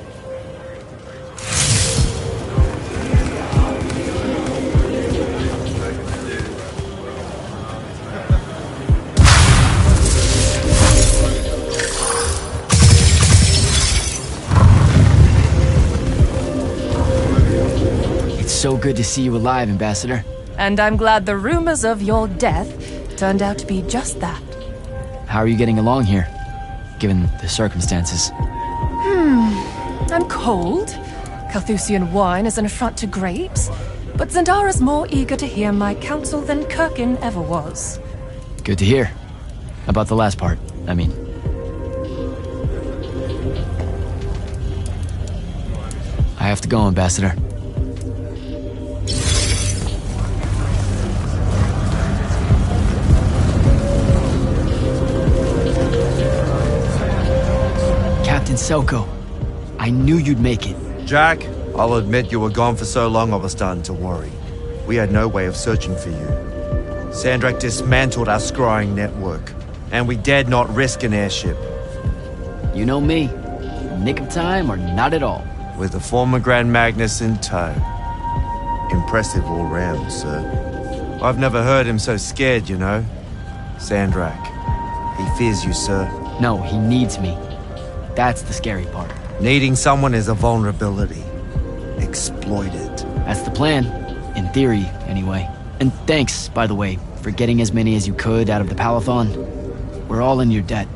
It's so good to see you alive, Ambassador. And I'm glad the rumors of your death turned out to be just that. How are you getting along here, given the circumstances? I'm cold. Carthusian wine is an affront to grapes, but Zendara's more eager to hear my counsel than Kirkin ever was. Good to hear. About the last part, I mean. I have to go, Ambassador. Captain Selko, I knew you'd make it. Jack, I'll admit you were gone for so long I was starting to worry. We had no way of searching for you. Sandrak dismantled our scrying network, and we dared not risk an airship. You know me. Nick of time or not at all. With the former Grand Magnus in tow. Impressive all round, sir. I've never heard him so scared, you know. Sandrak. He fears you, sir. No, he needs me. That's the scary part. Needing someone is a vulnerability. Exploit it. That's the plan. In theory, anyway. And thanks, by the way, for getting as many as you could out of the Palathon. We're all in your debt.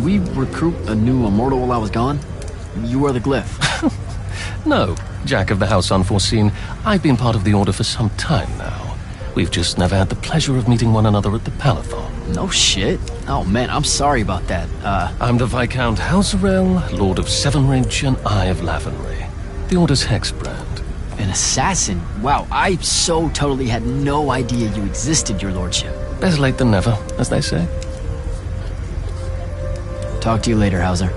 we recruit a new immortal while I was gone? You are the glyph. No, Jack of the House Unforeseen. I've been part of the Order for some time now. We've just never had the pleasure of meeting one another at the Palathon. No shit. Oh man, I'm sorry about that. I'm the Viscount Hauserel, Lord of Sevenridge and Eye of Lavenry. The Order's hexbrand. An assassin? Wow, I so totally had no idea you existed, your lordship. Better late than never, as they say. Talk to you later, Hauser.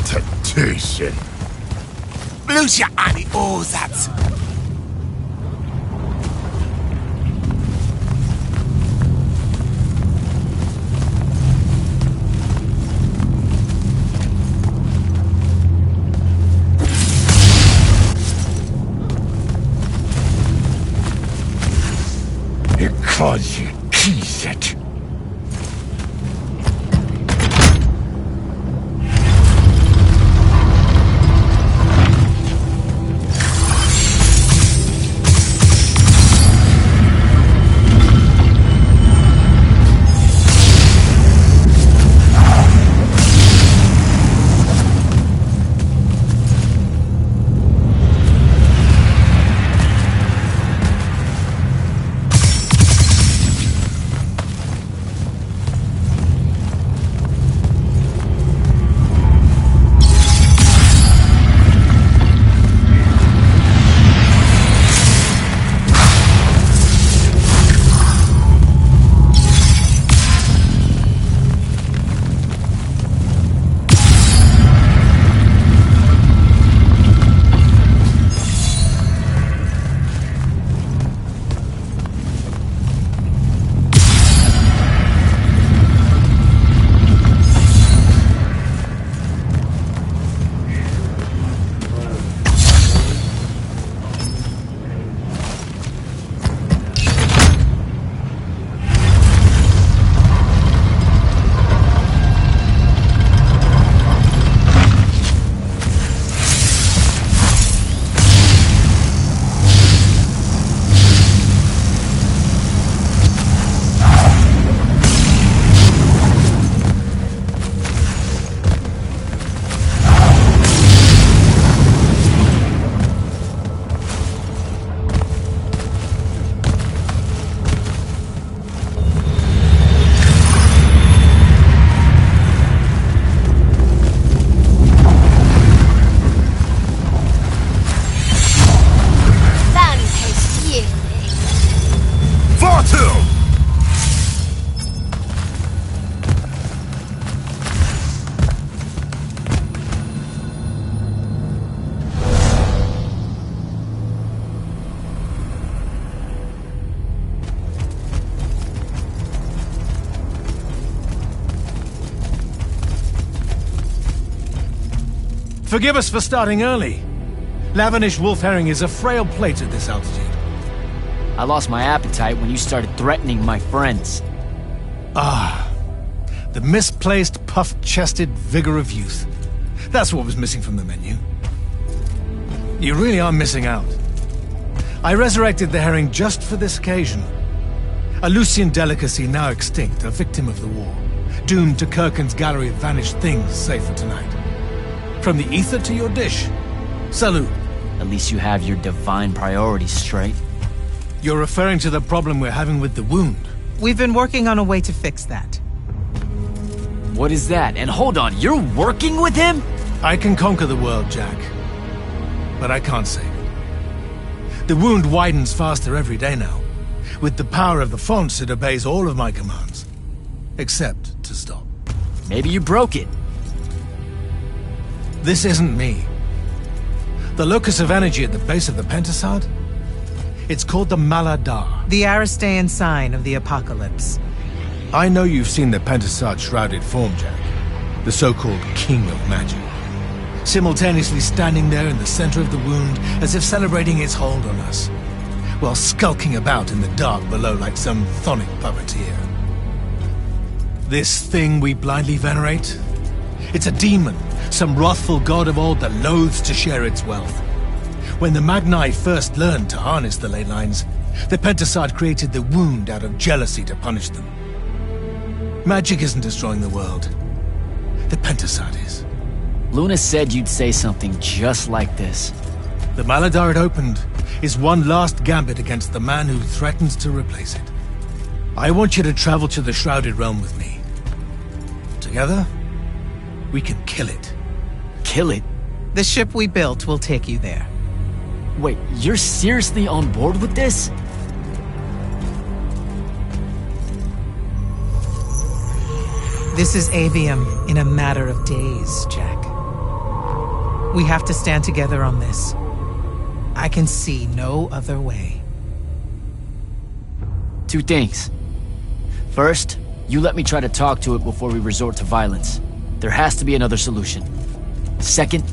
Temptation. Lucia ani ozac. Because you keys it. Forgive us for starting early. Lavenish wolf herring is a frail plate at this altitude. I lost my appetite when you started threatening my friends. Ah, the misplaced, puff-chested vigor of youth. That's what was missing from the menu. You really are missing out. I resurrected the herring just for this occasion. A Lucian delicacy now extinct, a victim of the war, doomed to Kirkin's gallery of vanished things, save for tonight. From the ether to your dish. Salute. At least you have your divine priorities straight. You're referring to the problem we're having with the wound. We've been working on a way to fix that. What is that? And hold on, you're working with him? I can conquer the world, Jack. But I can't save it. The wound widens faster every day now. With the power of the fonts, it obeys all of my commands. Except to stop. Maybe you broke it. This isn't me. The locus of energy at the base of the Pentasad? It's called the Maladar. The Aristean sign of the apocalypse. I know you've seen the Pentasad shrouded form, Jack. The so-called King of Magic. Simultaneously standing there in the center of the wound as if celebrating its hold on us, while skulking about in the dark below like some chthonic puppeteer. This thing we blindly venerate? It's a demon, some wrathful god of old that loathes to share its wealth. When the Magni first learned to harness the ley lines, the Pentasad created the wound out of jealousy to punish them. Magic isn't destroying the world. The Pentasad is. Luna said you'd say something just like this. The Maladar it opened is one last gambit against the man who threatens to replace it. I want you to travel to the Shrouded Realm with me. Together, we can kill it. Kill it? The ship we built will take you there. Wait, you're seriously on board with this? This is Aveum in a matter of days, Jack. We have to stand together on this. I can see no other way. Two things. First, you let me try to talk to it before we resort to violence. There has to be another solution. Second,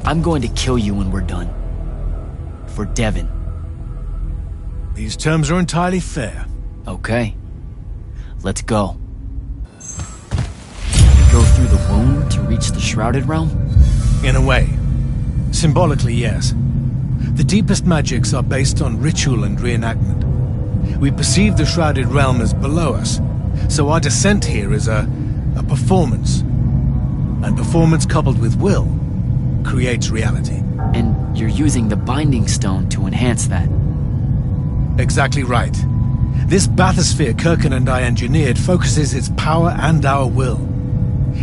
I'm going to kill you when we're done. For Devon. These terms are entirely fair. Okay. Let's go. Go through the wound to reach the Shrouded Realm? In a way. Symbolically, yes. The deepest magics are based on ritual and reenactment. We perceive the Shrouded Realm as below us, so our descent here is a performance. And performance coupled with will creates reality. And you're using the Binding Stone to enhance that. Exactly right. This bathysphere Kirkin and I engineered focuses its power and our will.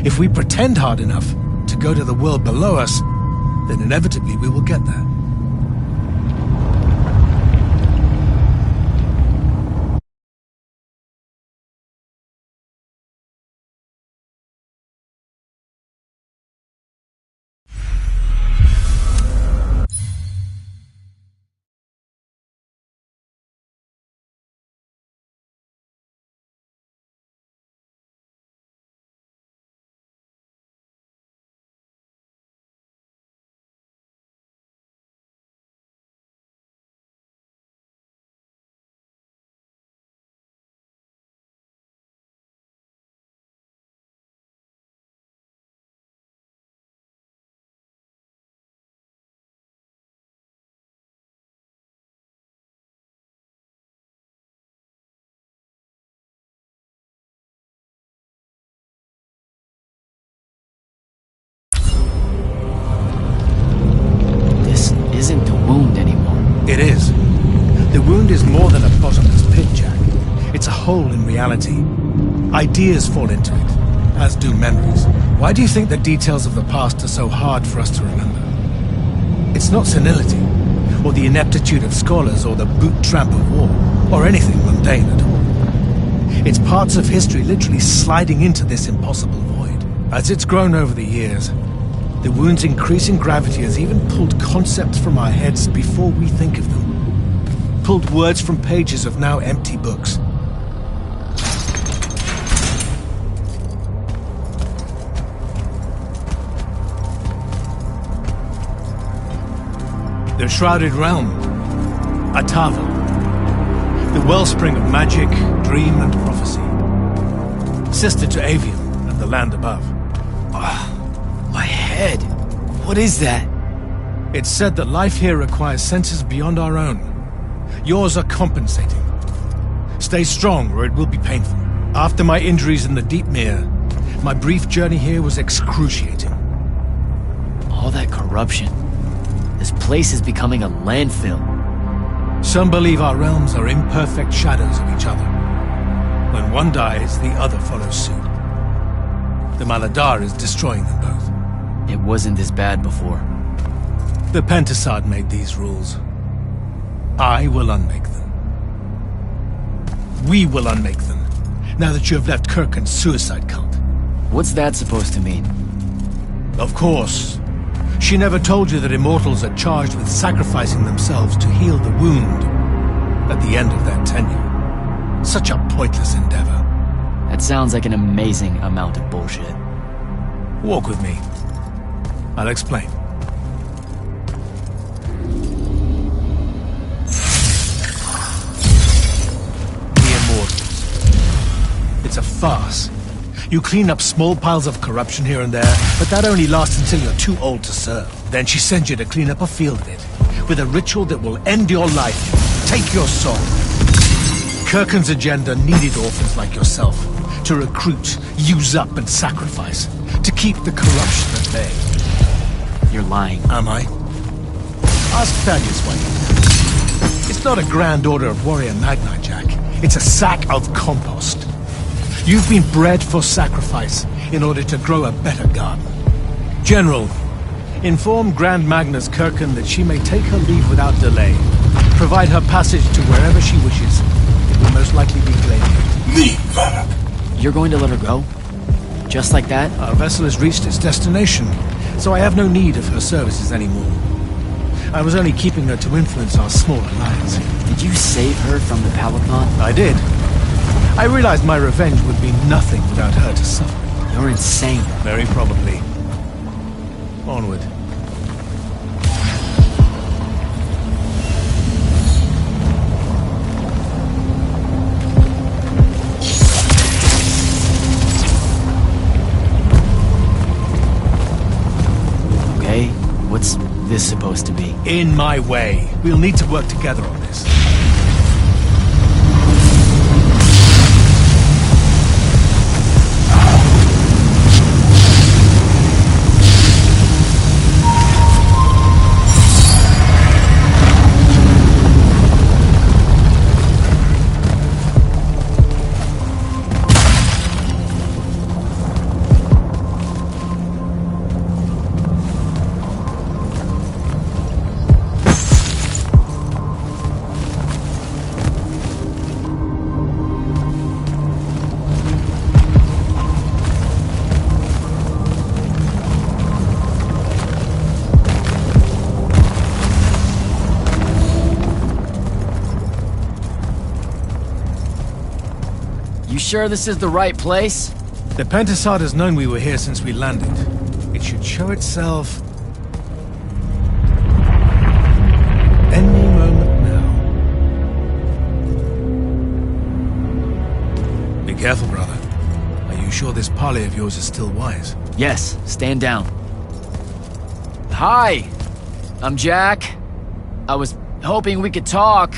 If we pretend hard enough to go to the world below us, then inevitably we will get there. Isn't the wound anymore. It is. The wound is more than a bottomless pit, Jack. It's a hole in reality. Ideas fall into it, as do memories. Why do you think the details of the past are so hard for us to remember? It's not senility, or the ineptitude of scholars, or the boot tramp of war, or anything mundane at all. It's parts of history literally sliding into this impossible void. As it's grown over the years, the wound's increasing gravity has even pulled concepts from our heads before we think of them. Pulled words from pages of now empty books. The Shrouded Realm. Atava. The wellspring of magic, dream, and prophecy. Sister to Aveum and the land above. My head. What is that? It's said that life here requires senses beyond our own. Yours are compensating. Stay strong, or it will be painful. After my injuries in the Deep Mere, my brief journey here was excruciating. All that corruption. This place is becoming a landfill. Some believe our realms are imperfect shadows of each other. When one dies, the other follows suit. The Maladar is destroying them both. It wasn't this bad before. The Pentasad made these rules. I will unmake them. We will unmake them, now that you have left Kirkin's suicide cult. What's that supposed to mean? Of course. She never told you that Immortals are charged with sacrificing themselves to heal the wound at the end of their tenure. Such a pointless endeavor. That sounds like an amazing amount of bullshit. Walk with me. I'll explain. The Immortals. It's a farce. You clean up small piles of corruption here and there, but that only lasts until you're too old to serve. Then she sends you to clean up a field of it, with a ritual that will end your life, take your soul. Kirkin's agenda needed orphans like yourself, to recruit, use up, and sacrifice, to keep the corruption at bay. You're lying. Am I? Ask Thaddeus White. It's not a grand order of warrior Magni, Jack. It's a sack of compost. You've been bred for sacrifice in order to grow a better garden. General, inform Grand Magnus Kirkin that she may take her leave without delay. Provide her passage to wherever she wishes. It will most likely be Glade. Leave her! You're going to let her go? Just like that? Our vessel has reached its destination, so I have no need of her services anymore. I was only keeping her to influence our small alliance. Did you save her from the Palathon? I did. I realized my revenge would be nothing without her to suffer. You're insane. Very probably. Onward. Okay, what's this supposed to be? In my way. We'll need to work together on this. You sure this is the right place? The Pentasad has known we were here since we landed. It should show itself any moment now. Be careful, brother. Are you sure this parley of yours is still wise? Yes, stand down. Hi, I'm Jack. I was hoping we could talk.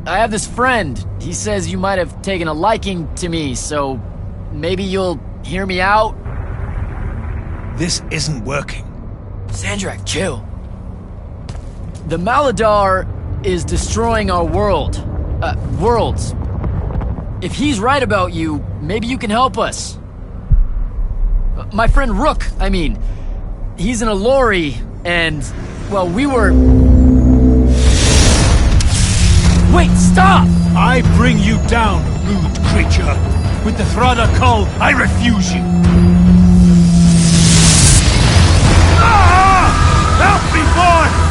I have this friend. He says you might have taken a liking to me, so maybe you'll hear me out? This isn't working. Sandrak, chill. The Maladar is destroying our world. Worlds. If he's right about you, maybe you can help us. My friend Rook, I mean. He's an Allori, and, well, we were... Wait, stop! I bring you down, rude creature. With the Thrada Call, I refuse you. Ah! Help me, boy!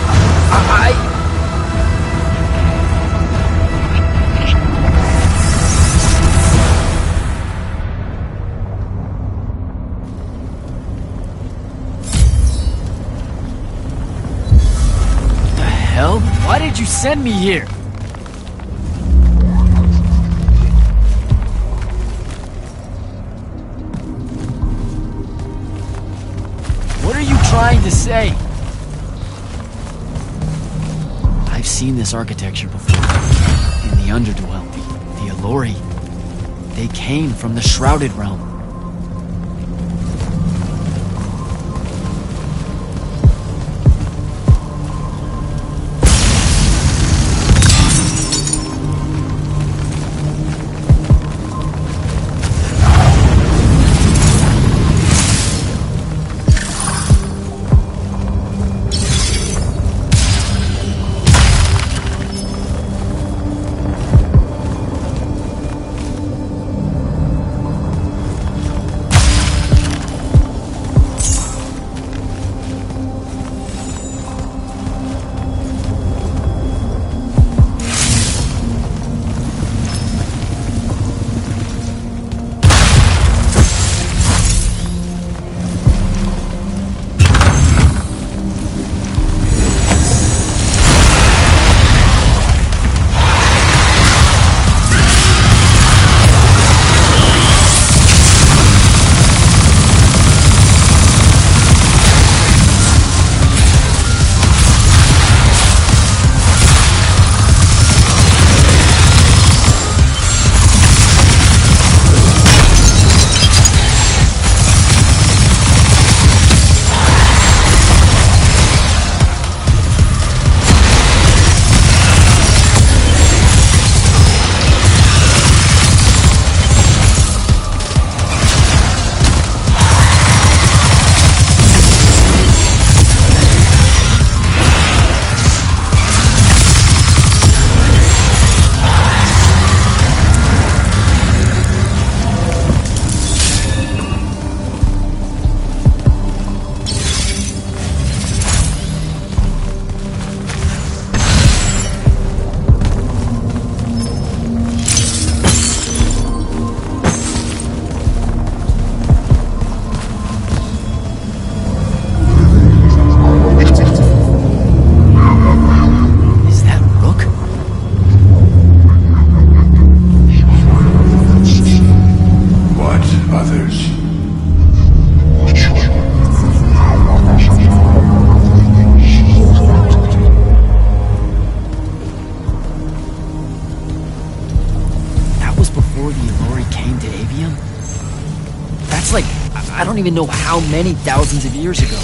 What the send me here? What are you trying to say? I've seen this architecture before. In the Underdwell, the Allori. They came from the Shrouded Realm. I don't even know how many thousands of years ago.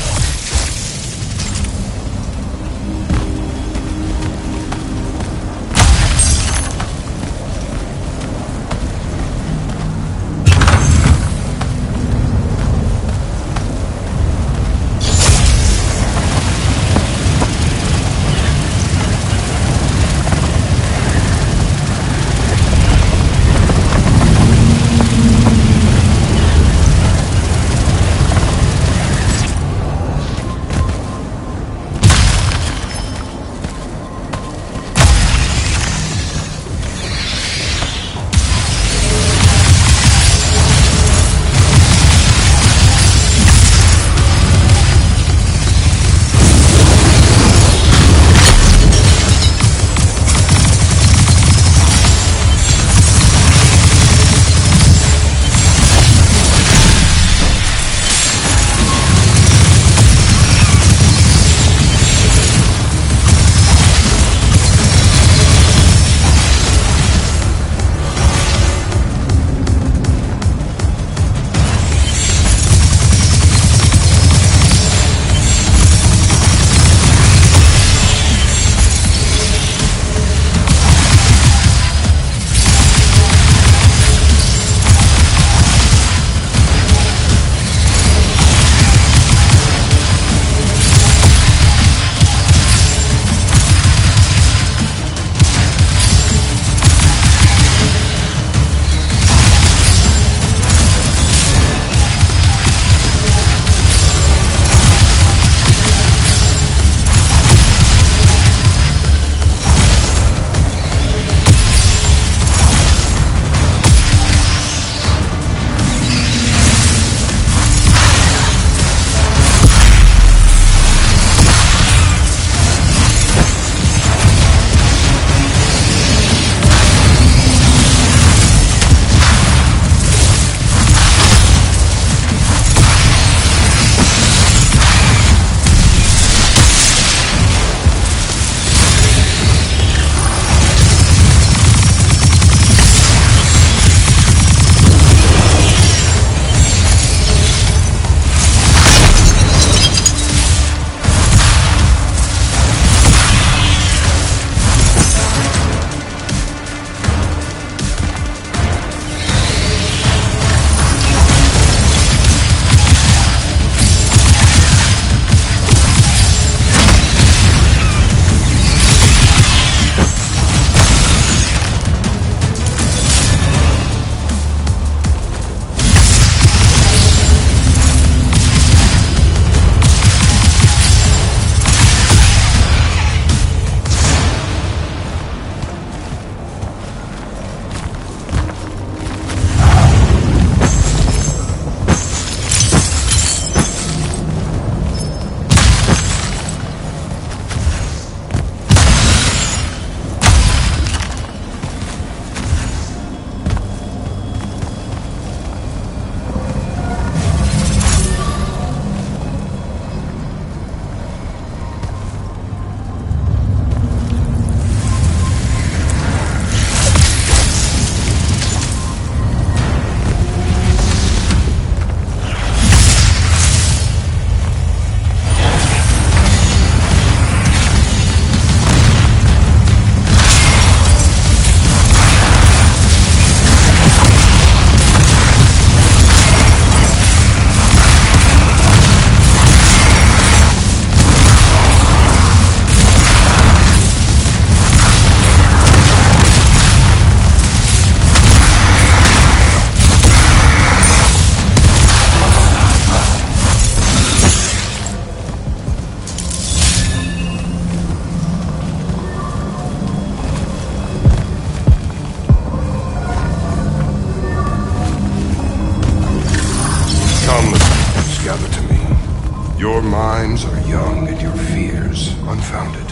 Your minds are young and your fears unfounded.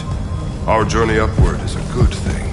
Our journey upward is a good thing.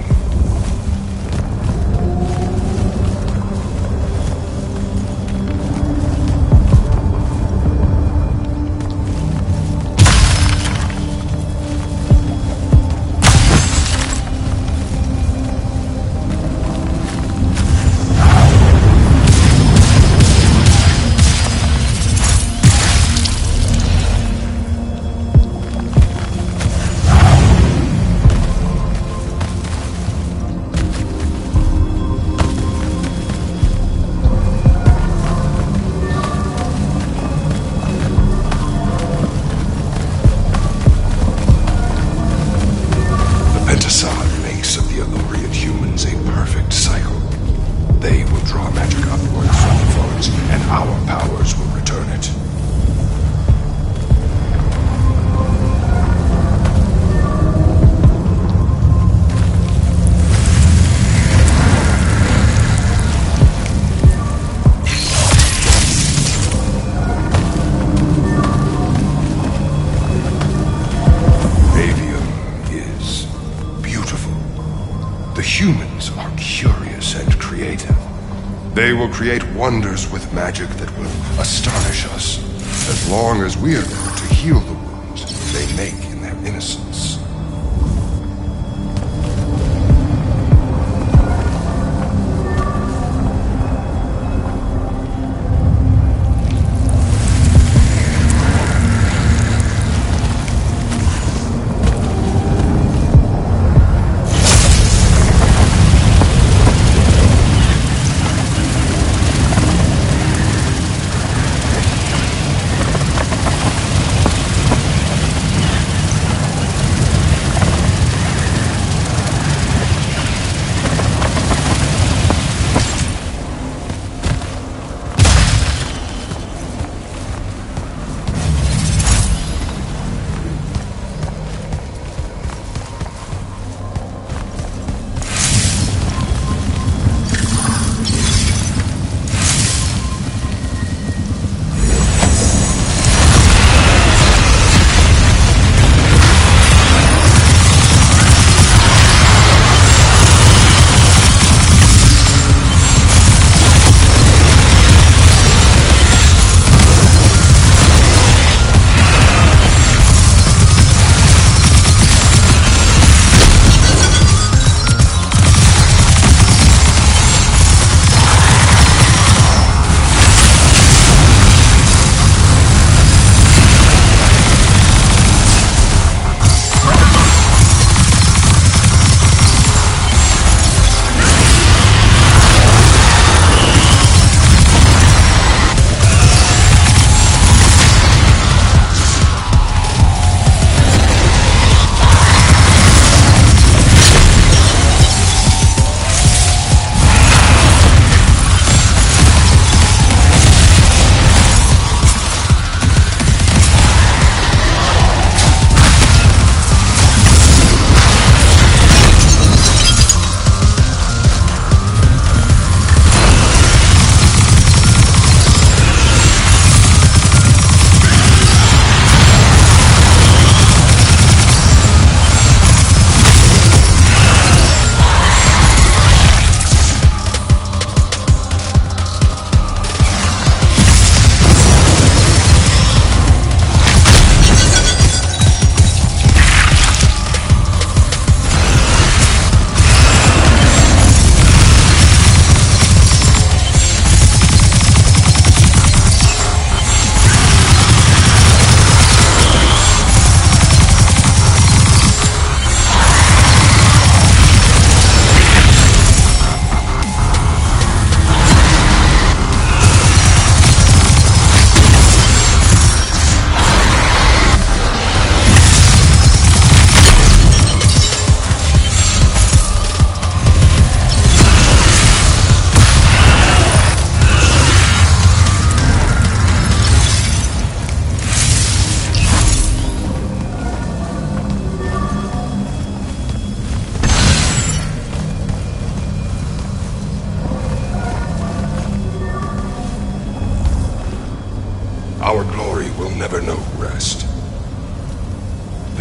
Humans are curious and creative. They will create wonders with magic that will astonish us, as long as we are there to heal the wounds they make in their innocence.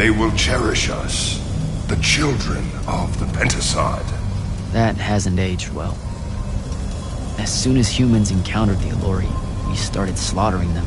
They will cherish us, the children of the Penticide. That hasn't aged well. As soon as humans encountered the Alluri, we started slaughtering them.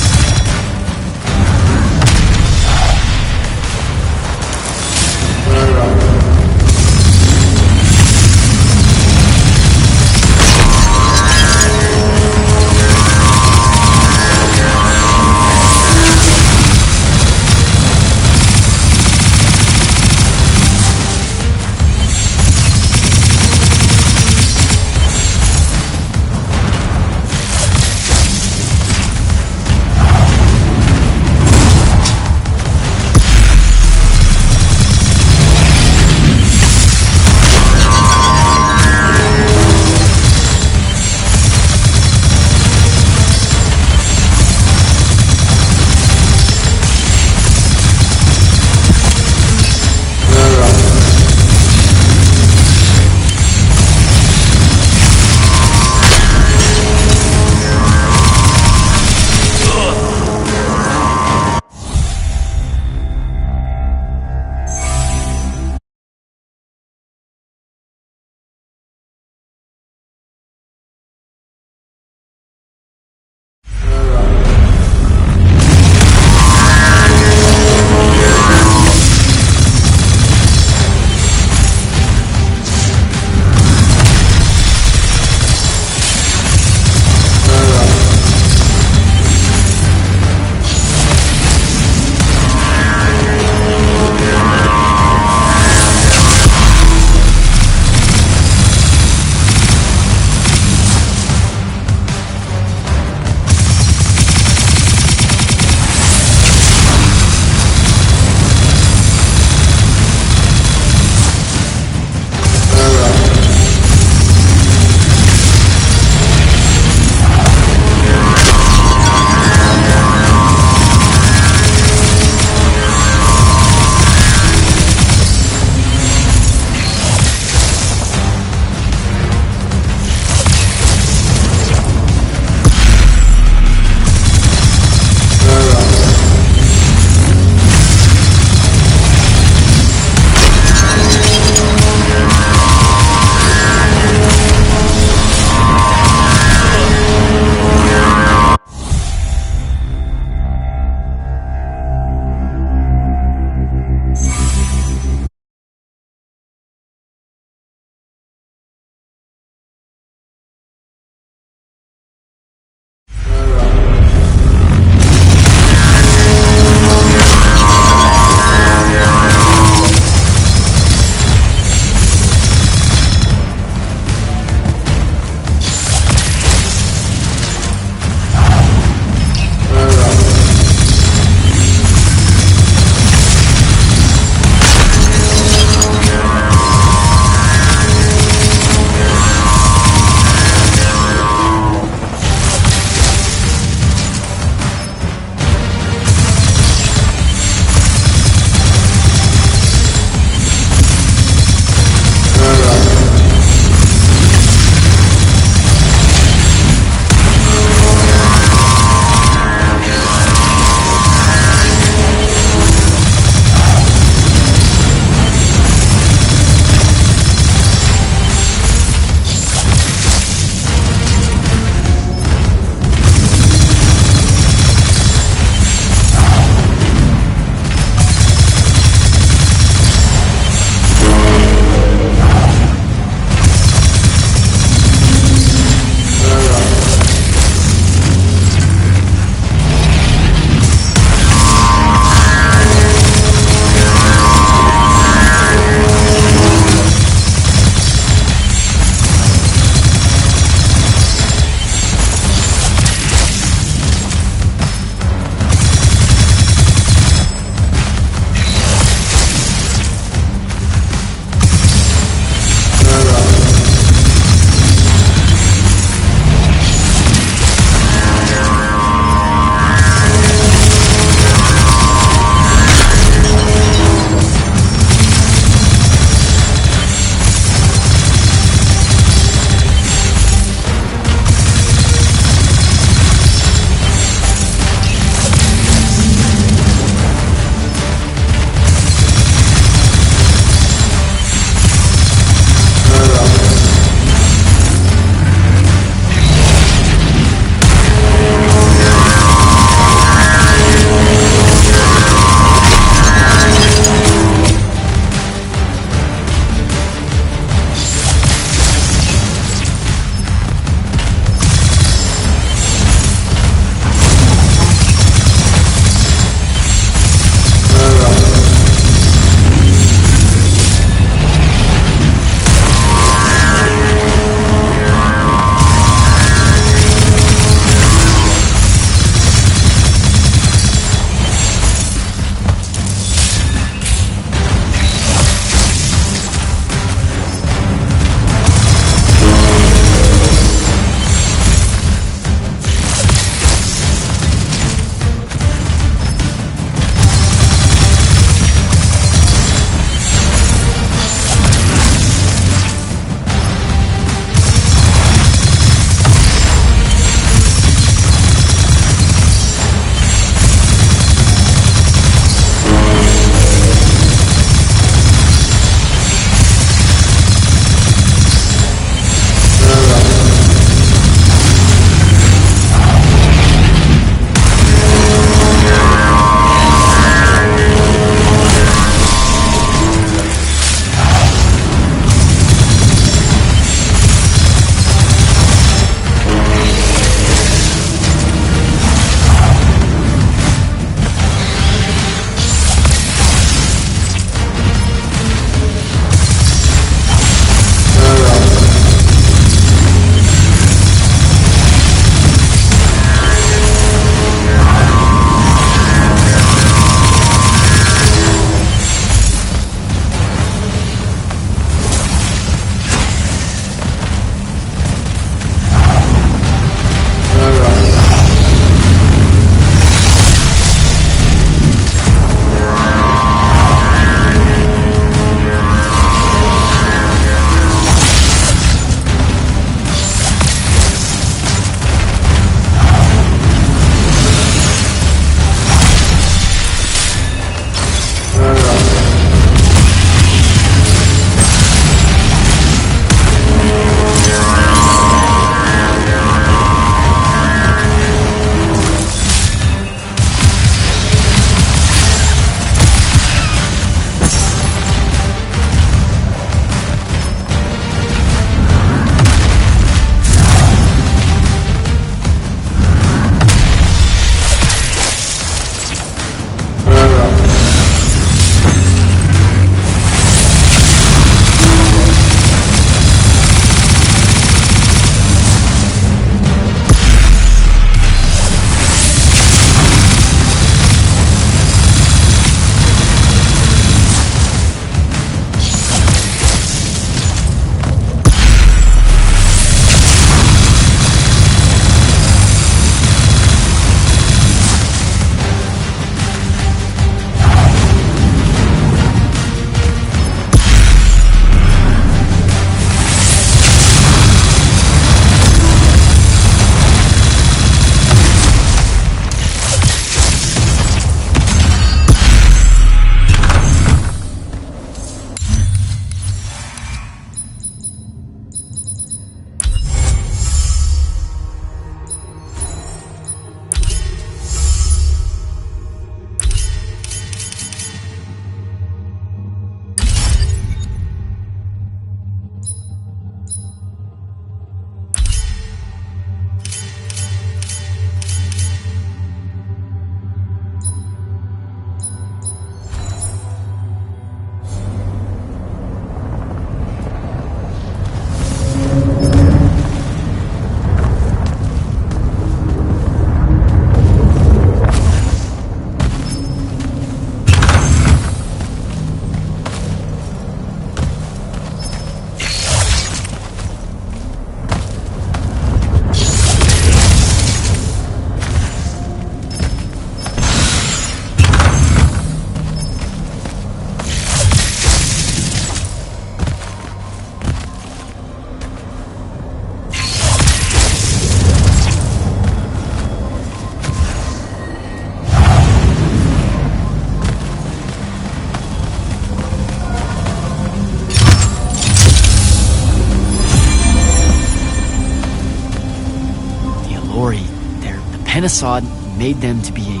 Pentasod made them to be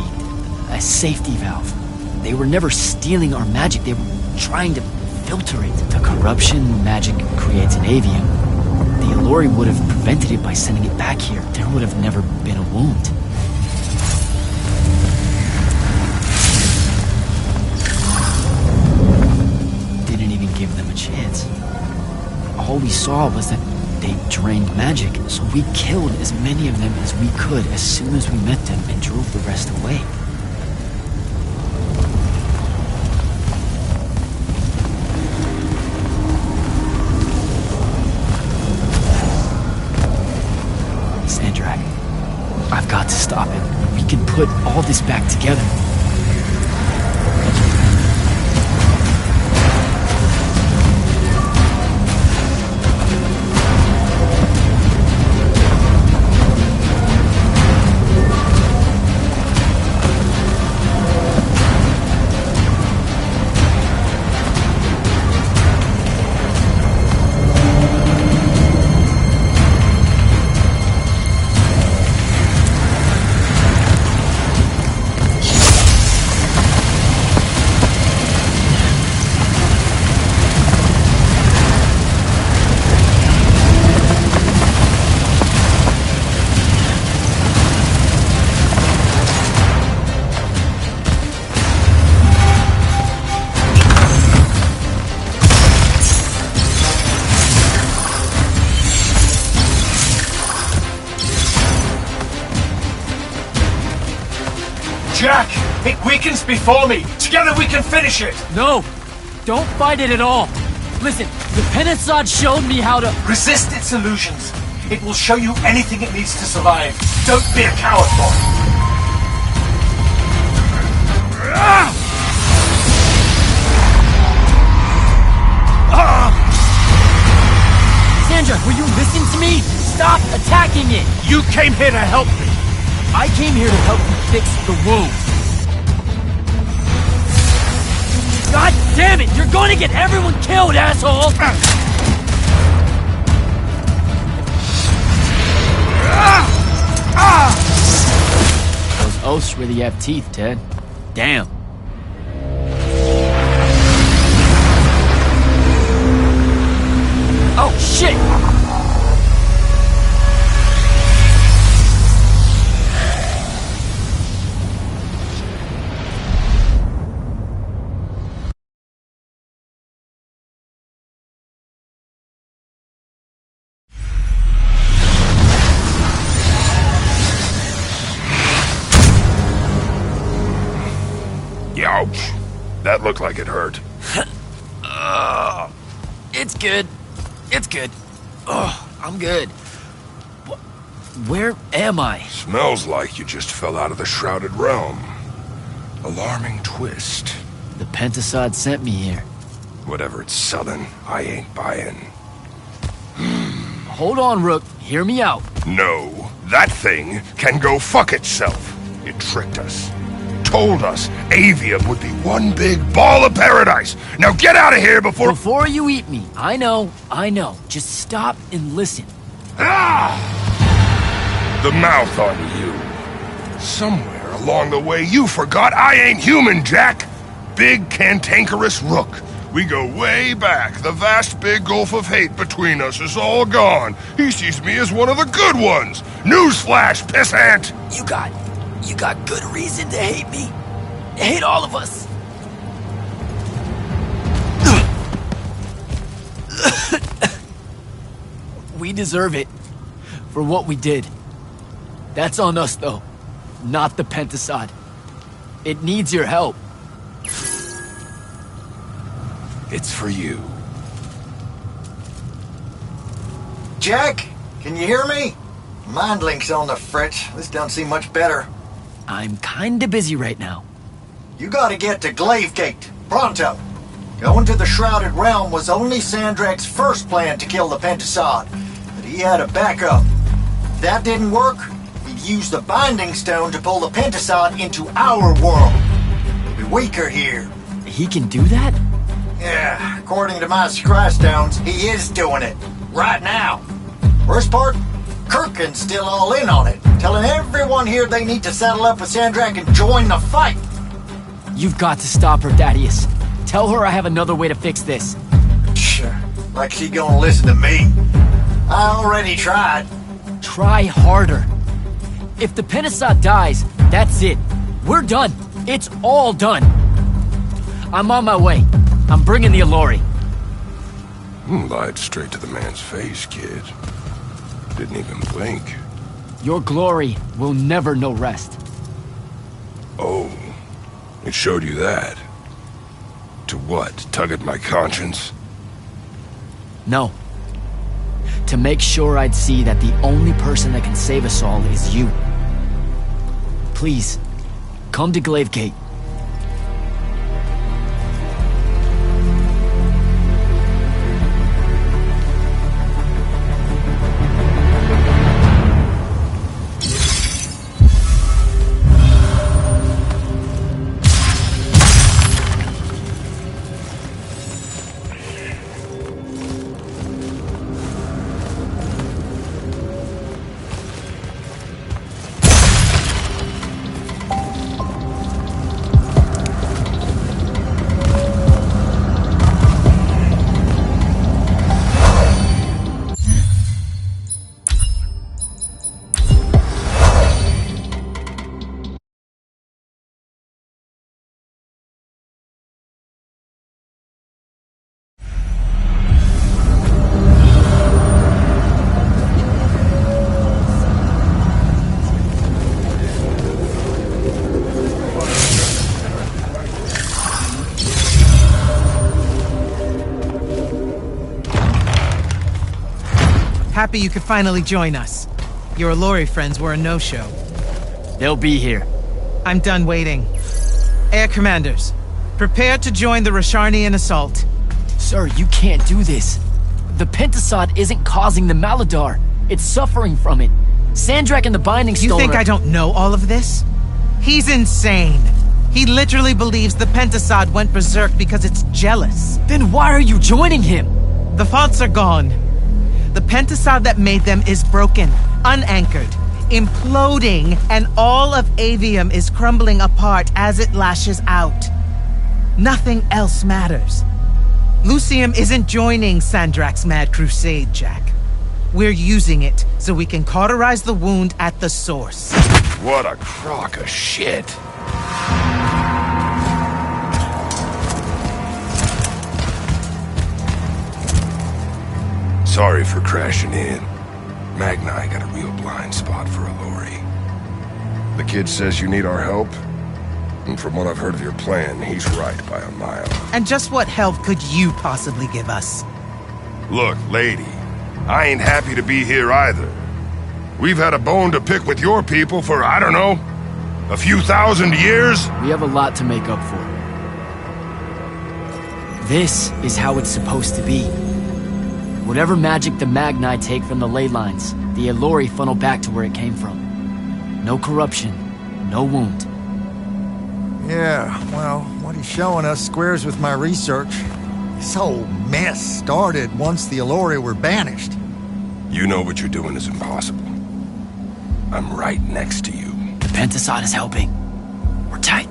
a safety valve. They were never stealing our magic, they were trying to filter it. The corruption magic creates in Aveum, the Elori would have prevented it by sending it back here. There would have never been a wound. Didn't even give them a chance. All we saw was that they drained magic, so we killed as many of them as we could as soon as we met them and drove the rest away. Sandrak, I've got to stop it. We can put all this back together. Jack! It weakens before me! Together we can finish it! No! Don't fight it at all! Listen, the Pentasod showed me how to... Resist its illusions. It will show you anything it needs to survive. Don't be a coward, boy! Sandra, will you listen to me? Stop attacking it! You came here to help me! I came here to help you fix the wound. God damn it! You're going to get everyone killed, asshole! Those oaths really have teeth, Ted. Damn. Oh, shit! Ouch. That looked like it hurt. It's good. It's good. Oh, I'm good. Where am I? Smells like you just fell out of the Shrouded Realm. Alarming twist. The Pentasod sent me here. Whatever it's selling, I ain't buying. Hold on, Rook. Hear me out. No, that thing can go fuck itself. It tricked us. Told us Aveum would be one big ball of paradise. Now get out of here before... Before you eat me. I know. Just stop and listen. Ah! The mouth on you. Somewhere along the way you forgot I ain't human, Jack. Big cantankerous Rook. We go way back. The vast big gulf of hate between us is all gone. He sees me as one of the good ones. Newsflash, pissant! You got good reason to hate me. Hate all of us. We deserve it for what we did. That's on us, though, not the Pentasod. It needs your help. It's for you. Jack, can you hear me? Mind link's on the fritz. This don't seem much better. I'm kinda busy right now. You gotta get to Glavegate, pronto. Going to the Shrouded Realm was only Sandrak's first plan to kill the Pentasod, but he had a backup. If that didn't work, he'd use the Binding Stone to pull the Pentasod into our world. He'll be weaker here. He can do that? Yeah, according to my Scry Stones, he is doing it. Right now. Worst part? Kirkin's still all in on it, telling everyone here they need to saddle up with Sandrak and join the fight. You've got to stop her, Thaddeus. Tell her I have another way to fix this. Sure, like she gonna listen to me. I already tried. Try harder. If the Pentasod dies, that's it. We're done. It's all done. I'm on my way. I'm bringing the Allori. Lied straight to the man's face, kid. Didn't even blink. Your glory will never know rest. Oh, it showed you that. To what? Tug at my conscience? No. To make sure I'd see that the only person that can save us all is you. Please, come to Glavegate. Happy you could finally join us. Your Allori friends were a no-show. They'll be here. I'm done waiting. Air Commanders, prepare to join the Rasharnian assault. Sir, you can't do this. The Pentasod isn't causing the Maladar. It's suffering from it. Sandrak and the Binding Stone You think I don't know all of this? He's insane. He literally believes the Pentasod went berserk because it's jealous. Then why are you joining him? The faults are gone. The Pentasod that made them is broken, unanchored, imploding, and all of Aveum is crumbling apart as it lashes out. Nothing else matters. Lucium isn't joining Sandrak's mad crusade, Jack. We're using it so we can cauterize the wound at the source. What a crock of shit. Sorry for crashing in. Magni got a real blind spot for Allori. The kid says you need our help, and from what I've heard of your plan, he's right by a mile. And just what help could you possibly give us? Look, lady, I ain't happy to be here either. We've had a bone to pick with your people for, I don't know, a few thousand years? We have a lot to make up for. This is how it's supposed to be. Whatever magic the Magni take from the ley lines, the Allori funnel back to where it came from. No corruption, no wound. Yeah, well, what he's showing us squares with my research. This whole mess started once the Allori were banished. You know what you're doing is impossible. I'm right next to you. The Pentasod is helping. We're tight.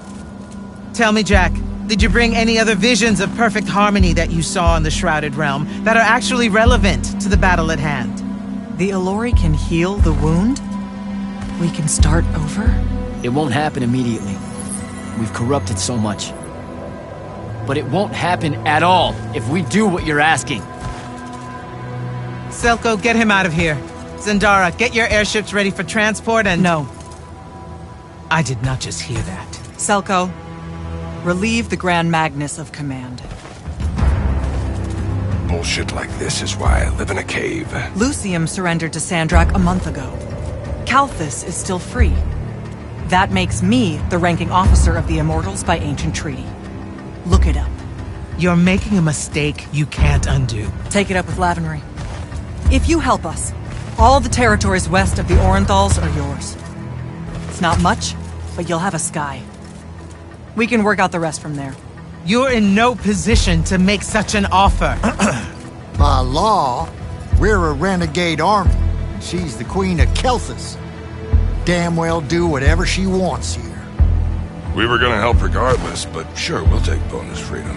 Tell me, Jack, did you bring any other visions of perfect harmony that you saw in the Shrouded Realm that are actually relevant to the battle at hand? The Allori can heal the wound? We can start over? It won't happen immediately. We've corrupted so much. But it won't happen at all if we do what you're asking. Selko, get him out of here. Zendara, get your airships ready for transport and... No. I did not just hear that. Selko, relieve the Grand Magnus of command. Bullshit like this is why I live in a cave. Lucium surrendered to Sandrak a month ago. Kalthus is still free. That makes me the ranking officer of the Immortals by ancient treaty. Look it up. You're making a mistake you can't undo. Take it up with Lavenry. If you help us, all the territories west of the Orenthals are yours. It's not much, but you'll have a sky. We can work out the rest from there. You're in no position to make such an offer. By law, we're a renegade army. She's the queen of Kelthus. Damn well do whatever she wants here. We were gonna help regardless, but sure, we'll take bonus freedom.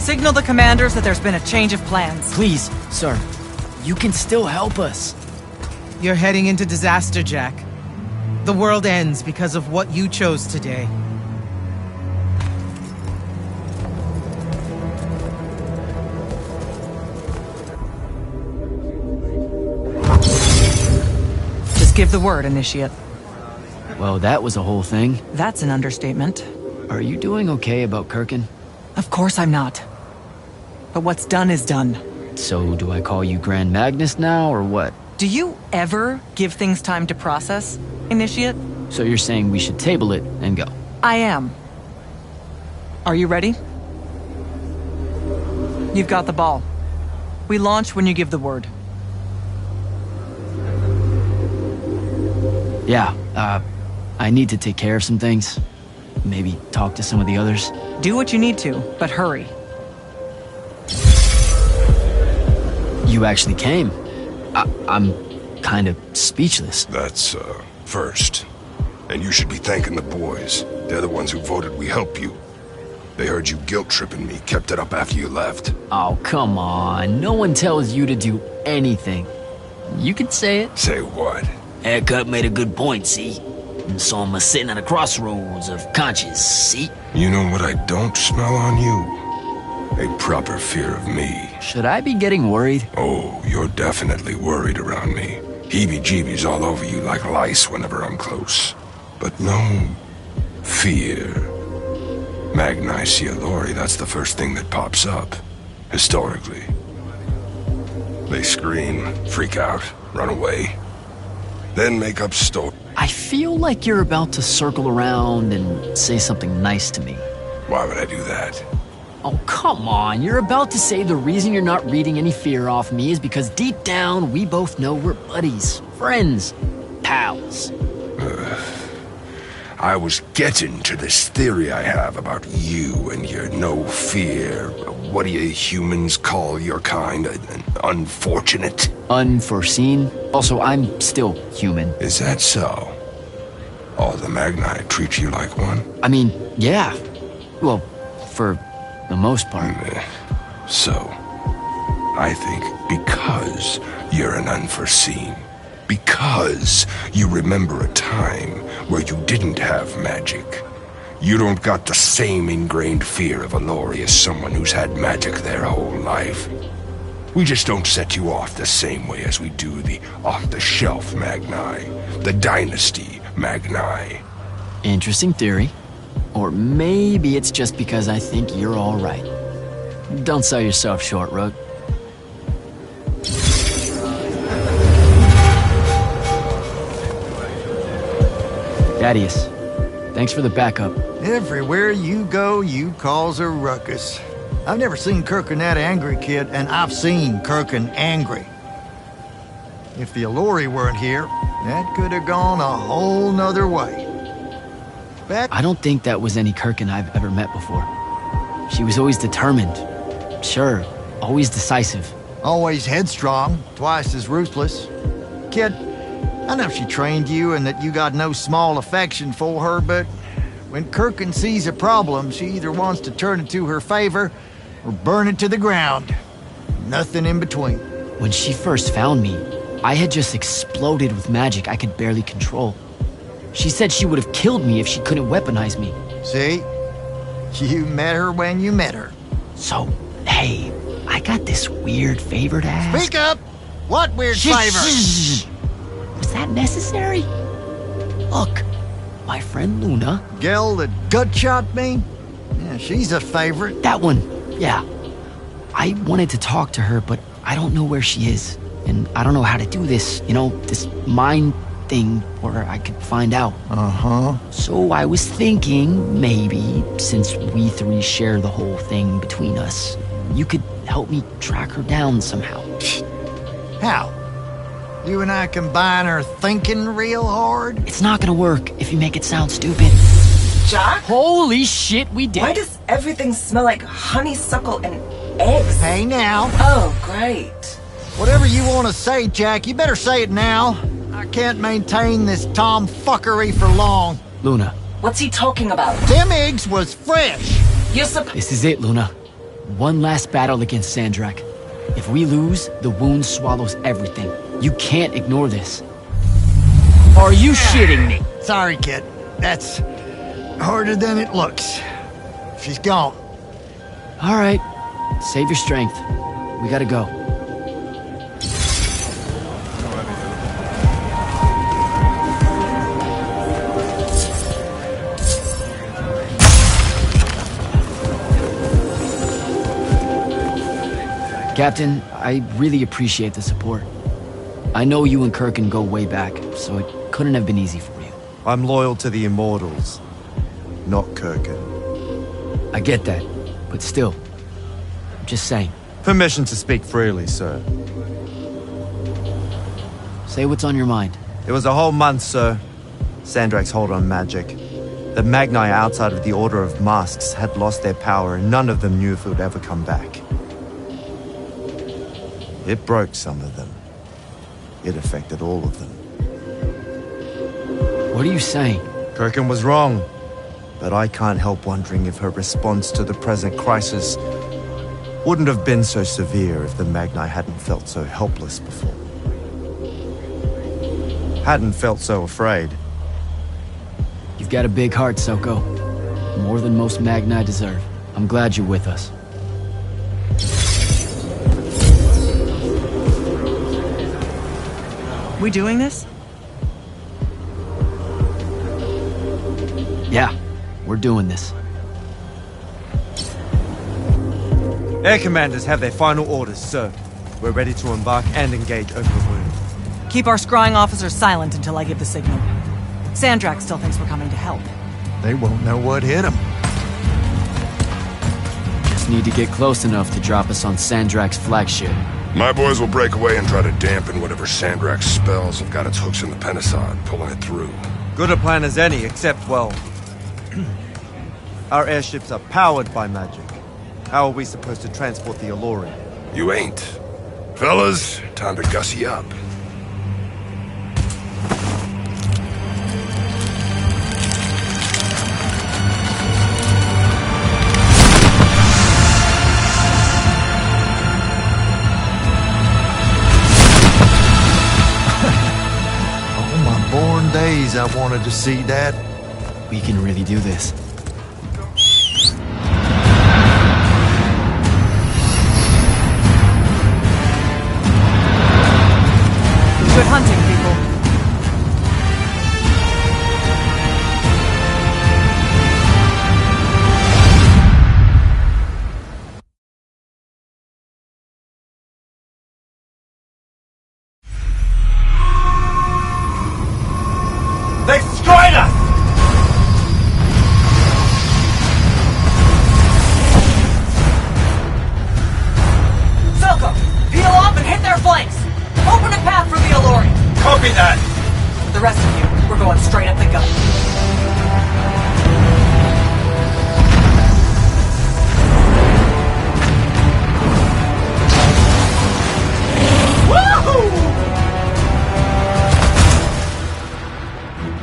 Signal the commanders that there's been a change of plans. Please, sir. You can still help us. You're heading into disaster, Jack. The world ends because of what you chose today. Just give the word, Initiate. Well, that was a whole thing. That's an understatement. Are you doing okay about Kirkin? Of course I'm not. But what's done is done. So, do I call you Grand Magnus now, or what? Do you ever give things time to process, Initiate? So you're saying we should table it and go? I am. Are you ready? You've got the ball. We launch when you give the word. Yeah, I need to take care of some things. Maybe talk to some of the others. Do what you need to, but hurry. You actually came. I'm kind of speechless. That's, first. And you should be thanking the boys. They're the ones who voted we help you. They heard you guilt-tripping me, kept it up after you left. Oh, come on. No one tells you to do anything. You can say it. Say what? Haircut made a good point, see? So I'm sitting at a crossroads of conscience, see? You know what I don't smell on you? A proper fear of me. Should I be getting worried? Oh, you're definitely worried around me. Heebie-jeebies all over you like lice whenever I'm close. But no fear. Magni Cielori, that's the first thing that pops up, historically. They scream, freak out, run away, then make up stories. I feel like you're about to circle around and say something nice to me. Why would I do that? Oh, come on. You're about to say the reason you're not reading any fear off me is because deep down, we both know we're buddies, friends, pals. I was getting to this theory I have about you and your no fear. What do you humans call your kind? Unfortunate? Unforeseen? Also, I'm still human. Is that so? All the Magni treat you like one? I mean, yeah. Well, for the most part. So, I think because you're an unforeseen, because you remember a time where you didn't have magic, you don't got the same ingrained fear of Alori as someone who's had magic their whole life. We just don't set you off the same way as we do the off-the-shelf Magni, the Dynasty Magni. Interesting theory. Or maybe it's just because I think you're all right. Don't sell yourself short, Rook. Thaddeus, thanks for the backup. Everywhere you go, you cause a ruckus. I've never seen Kirkin that angry, kid, and I've seen Kirkin angry. If the Alori weren't here, that could have gone a whole nother way. I don't think that was any Kirkin I've ever met before. She was always determined. Sure, always decisive. Always headstrong, twice as ruthless. Kid, I know she trained you and that you got no small affection for her, but when Kirkin sees a problem, she either wants to turn it to her favor or burn it to the ground. Nothing in between. When she first found me, I had just exploded with magic I could barely control. She said she would have killed me if she couldn't weaponize me. See? You met her when you met her. So, hey, I got this weird favor to ask. Speak up! What weird favor? Was that necessary? Look, my friend Luna. Gel that gut-shot me? Yeah, she's a favorite. That one, yeah. I wanted to talk to her, but I don't know where she is. And I don't know how to do this, this mind thing where I could find out. Uh-huh. So I was thinking, maybe, since we three share the whole thing between us, you could help me track her down somehow. How? You and I combine our thinking real hard? It's not gonna work if you make it sound stupid. Jack? Holy shit, we did. Why does everything smell like honeysuckle and X? Hey now. Oh, great. Whatever you want to say, Jack, you better say it now. I can't maintain this tomfuckery for long. Luna. What's he talking about? Them eggs was fresh. This is it, Luna. One last battle against Sandrak. If we lose, the wound swallows everything. You can't ignore this. Are you shitting me? Sorry, kid. That's harder than it looks. She's gone. All right. Save your strength. We gotta go. Captain, I really appreciate the support. I know you and Kirkin go way back, so it couldn't have been easy for you. I'm loyal to the Immortals, not Kirkin. I get that, but still, I'm just saying. Permission to speak freely, sir. Say what's on your mind. It was a whole month, sir. Sandrak's hold on magic. The Magni outside of the Order of Masks had lost their power, and none of them knew if it would ever come back. It broke some of them. It affected all of them. What are you saying? Kirkin was wrong, but I can't help wondering if her response to the present crisis wouldn't have been so severe if the Magni hadn't felt so helpless before. Hadn't felt so afraid. You've got a big heart, Soko. More than most Magni deserve. I'm glad you're with us. We doing this? Yeah, we're doing this. Air commanders have their final orders, sir. We're ready to embark and engage over the wound. Keep our scrying officers silent until I give the signal. Sandrak still thinks we're coming to help. They won't know what hit them. Just need to get close enough to drop us on Sandrak's flagship. My boys will break away and try to dampen whatever Sandrak spells have got its hooks in the Penasod, pulling it through. Good a plan as any, except, well... our airships are powered by magic. How are we supposed to transport the Alluri? You ain't. Fellas, time to gussy up. Days I wanted to see that. We can really do this. Good hunting, people. They've destroyed us! Soko, peel off and hit their flanks! Open a path for the Alluri! Copy that! The rest of you, we're going straight up the gut.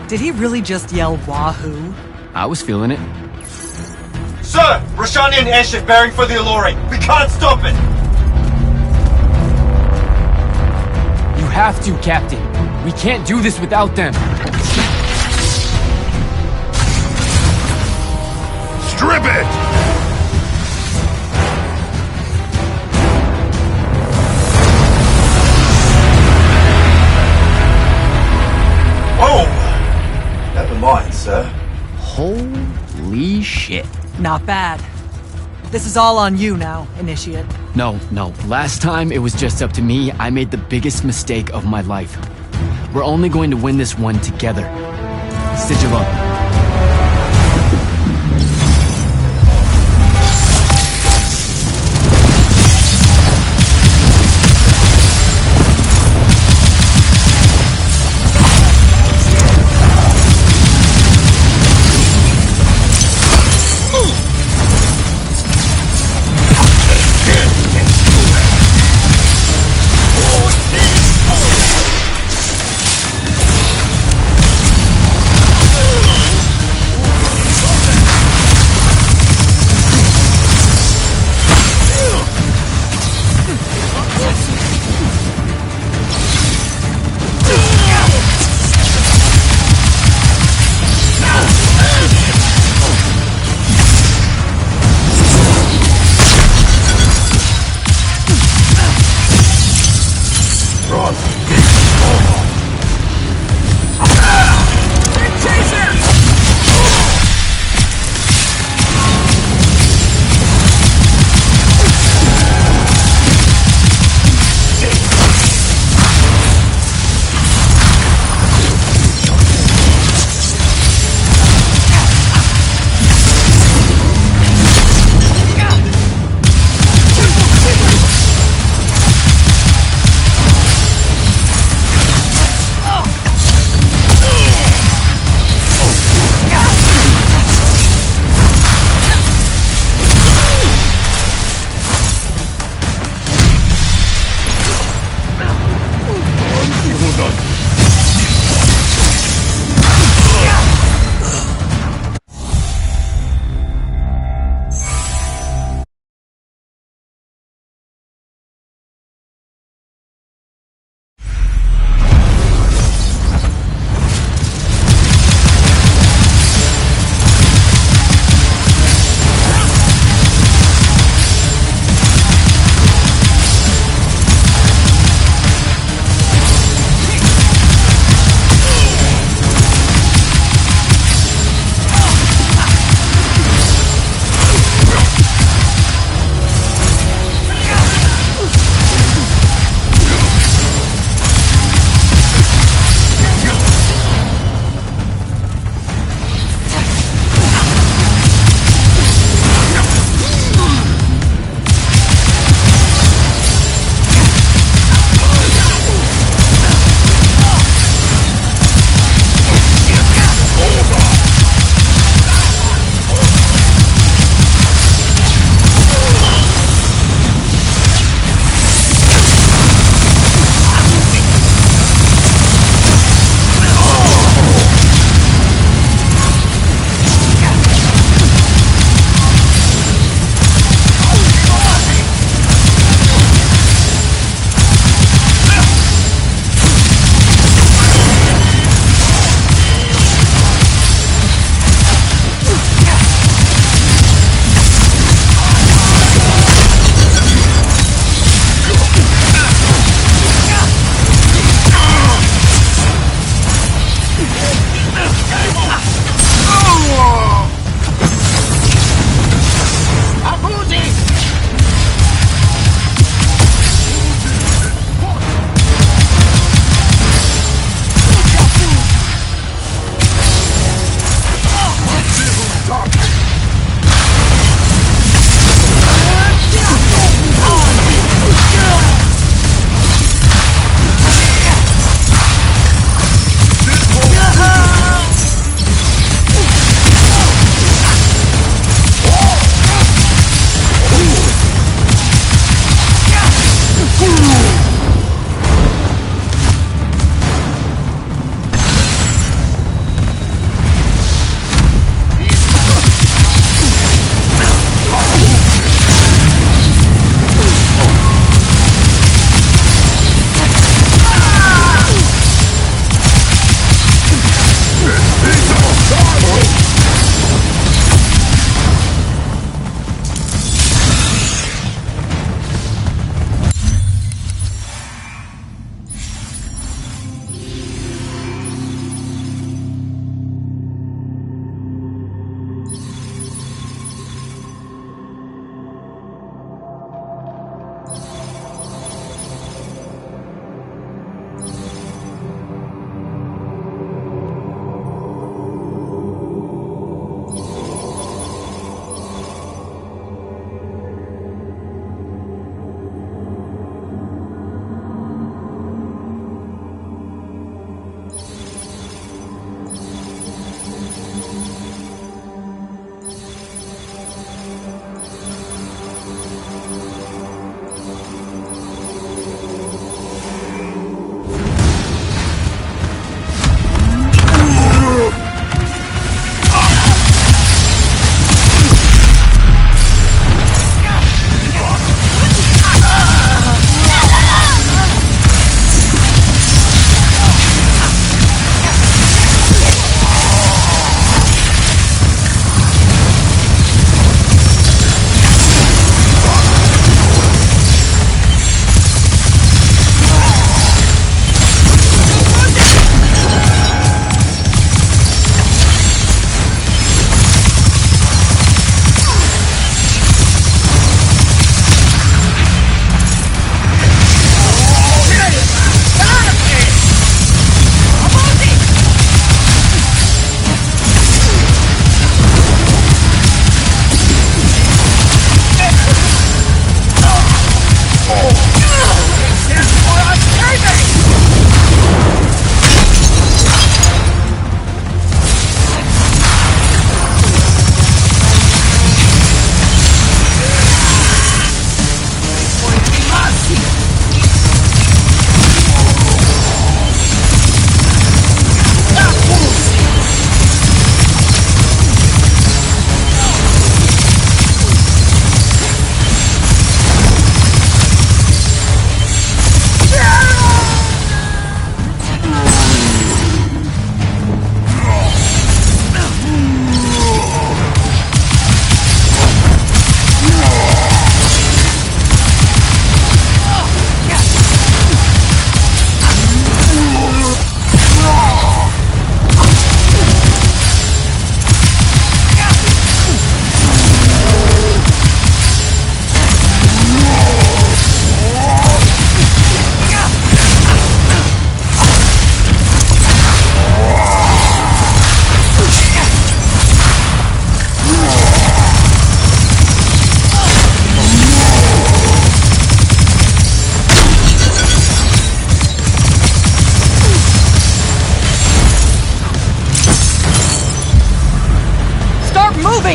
Did he really just yell wahoo? I was feeling it. Sir! Roshanian airship bearing for the Alluri! We can't stop it! You have to, Captain. We can't do this without them. Strip it! Oh! Never mind, sir. Holy shit. Not bad. This is all on you now, Initiate. No. Last time it was just up to me, I made the biggest mistake of my life. We're only going to win this one together. Sigil up.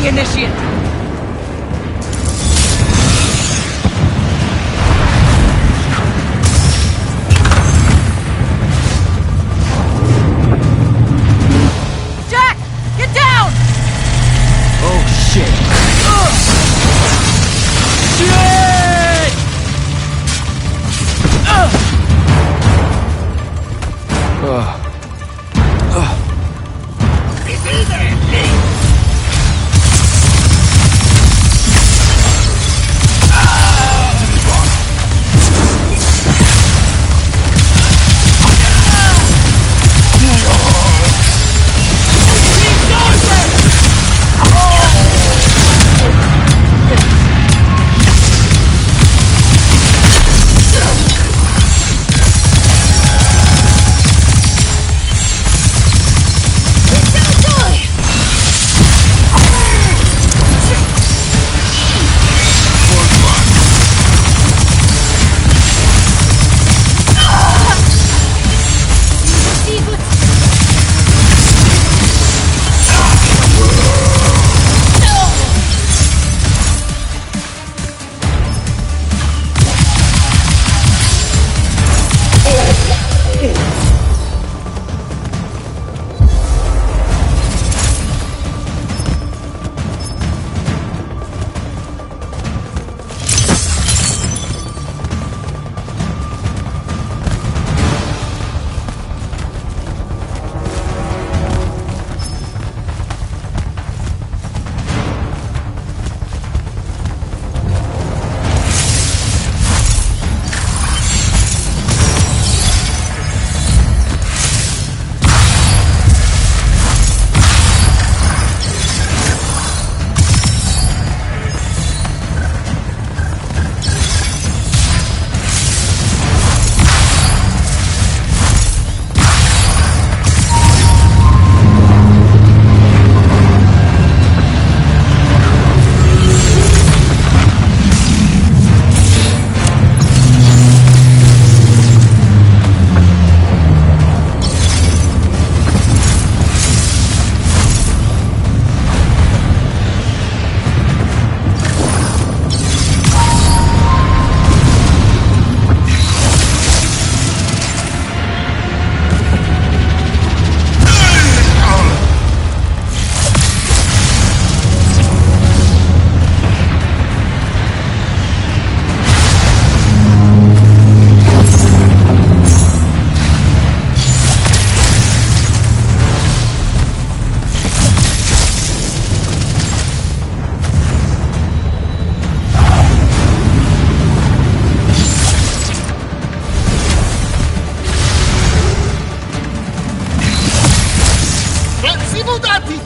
Initiate! Jack! Get down! Oh, shit. Shit! Siamo dati!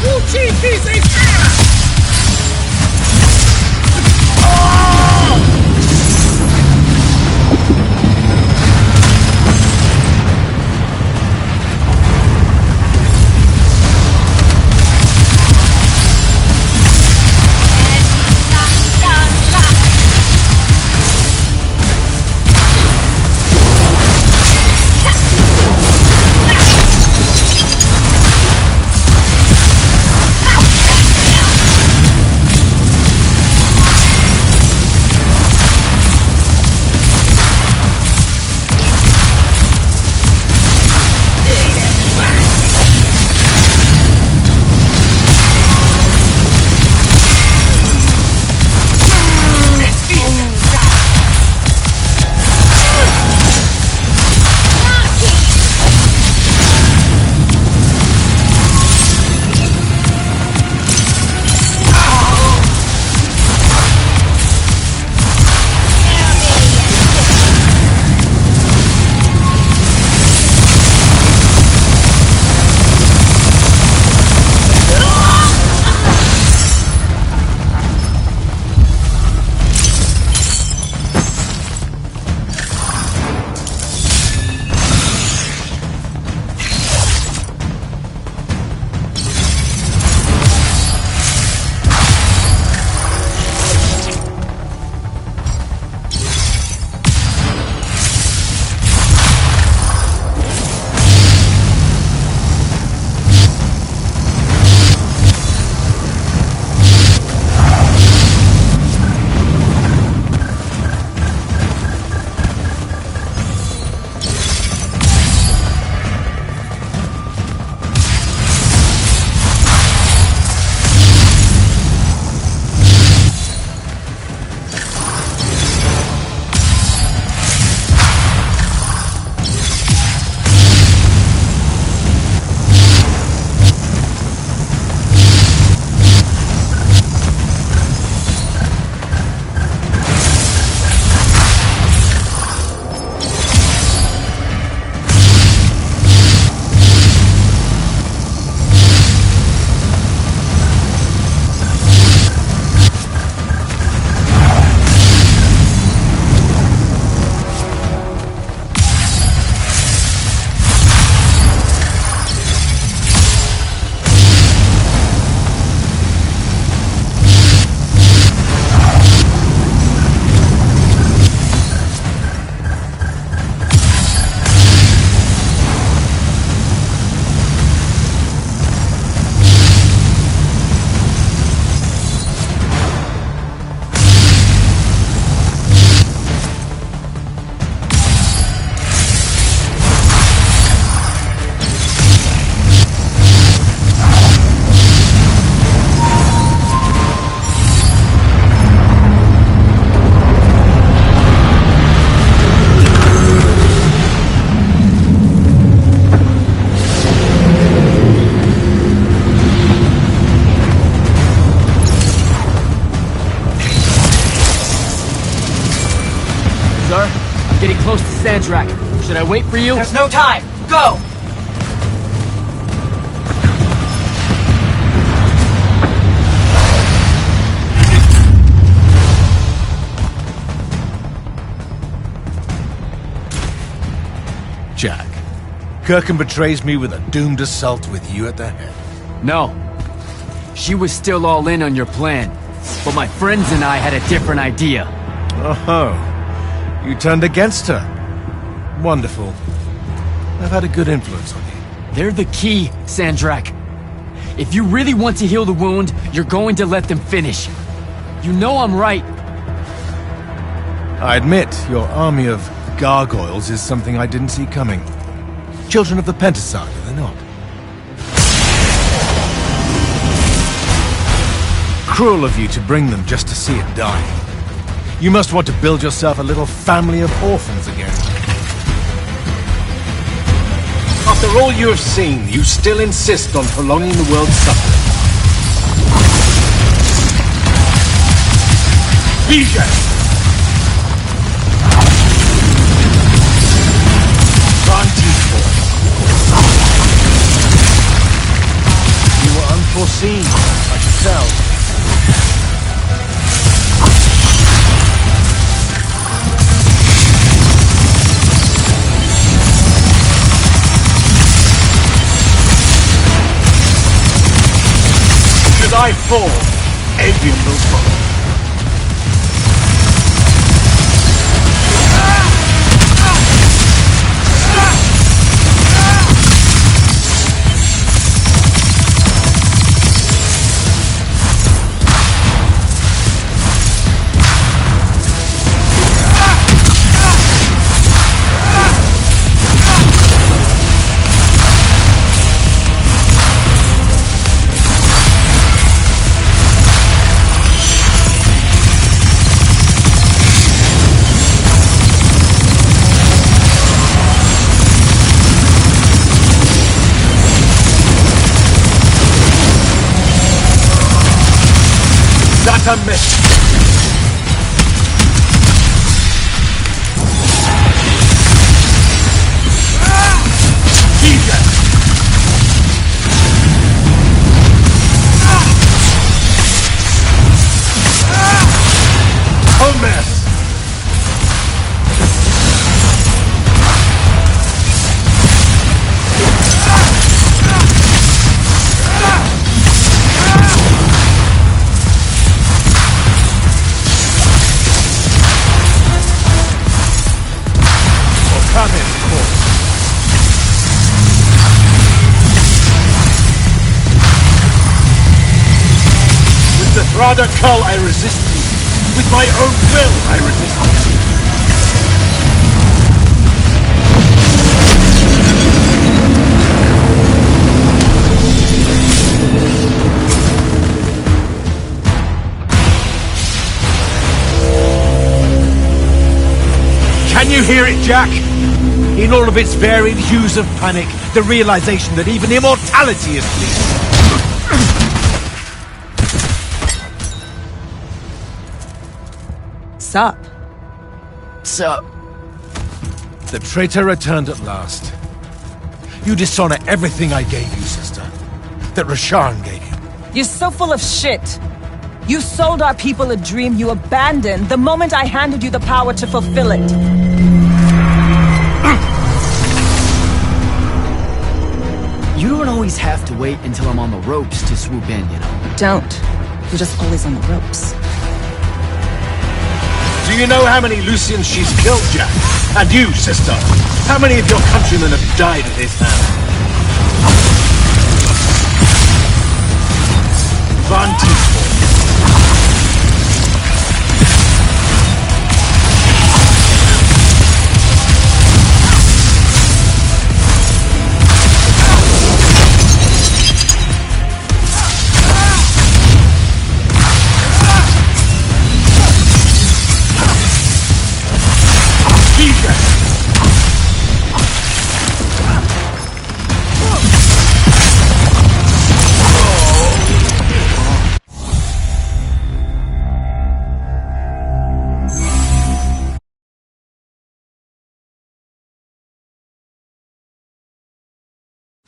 Uccidi, sei fiera! Getting close to Sandrak. Should I wait for you? There's no time! Go! Jack, Kirkin betrays me with a doomed assault with you at the head. No. She was still all in on your plan. But my friends and I had a different idea. Oh. You turned against her. Wonderful. I've had a good influence on you. They're the key, Sandrak. If you really want to heal the wound, you're going to let them finish. You know I'm right. I admit, your army of gargoyles is something I didn't see coming. Children of the Pentasark, are they not? Cruel of you to bring them just to see it die. You must want to build yourself a little family of orphans again. After all you have seen, you still insist on prolonging the world's suffering. Vision! You were unforeseen, I can tell. Should I fall, Aveum will follow. That's a miss. Oh, miss. With the Thrada Cull I resist thee. With my own will I resist thee. Can you hear it, Jack? In all of its varied hues of panic, the realization that even immortality is fleeting. Sup? Sup? The traitor returned at last. You dishonor everything I gave you, sister. That Rasharn gave you. You're so full of shit. You sold our people a dream you abandoned the moment I handed you the power to fulfill it. You don't always have to wait until I'm on the ropes to swoop in, you know. Don't. You're just always on the ropes. Do you know how many Lucians she's killed, Jack? And you, sister? How many of your countrymen have died at his hand? Vantage.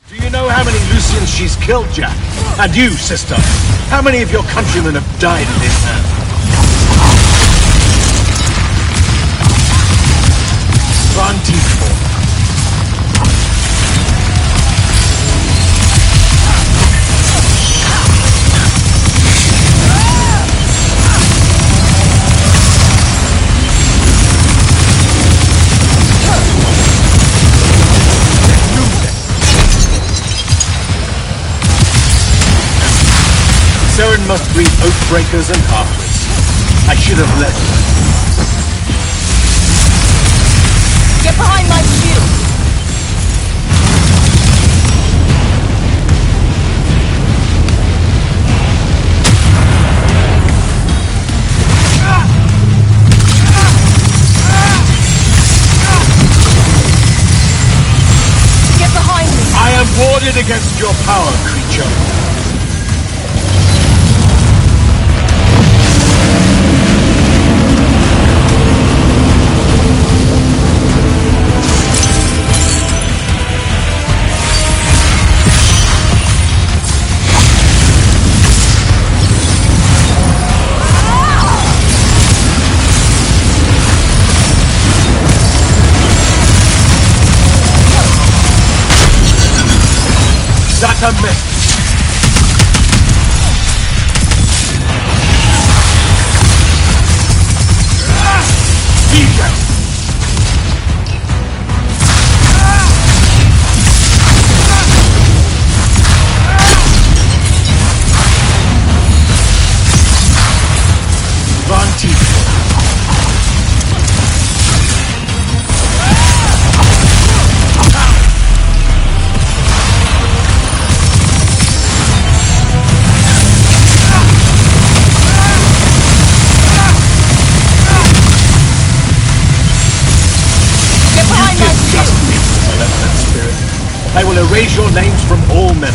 Do you know how many Lucians she's killed, Jack? And you, sister? How many of your countrymen have died at his hand? Vantage. Saren must breed oathbreakers and halflings. I should have led her. Get behind my shield! Get behind me! I am warded against your power, creature. That's a miss. I will erase your names from all memory.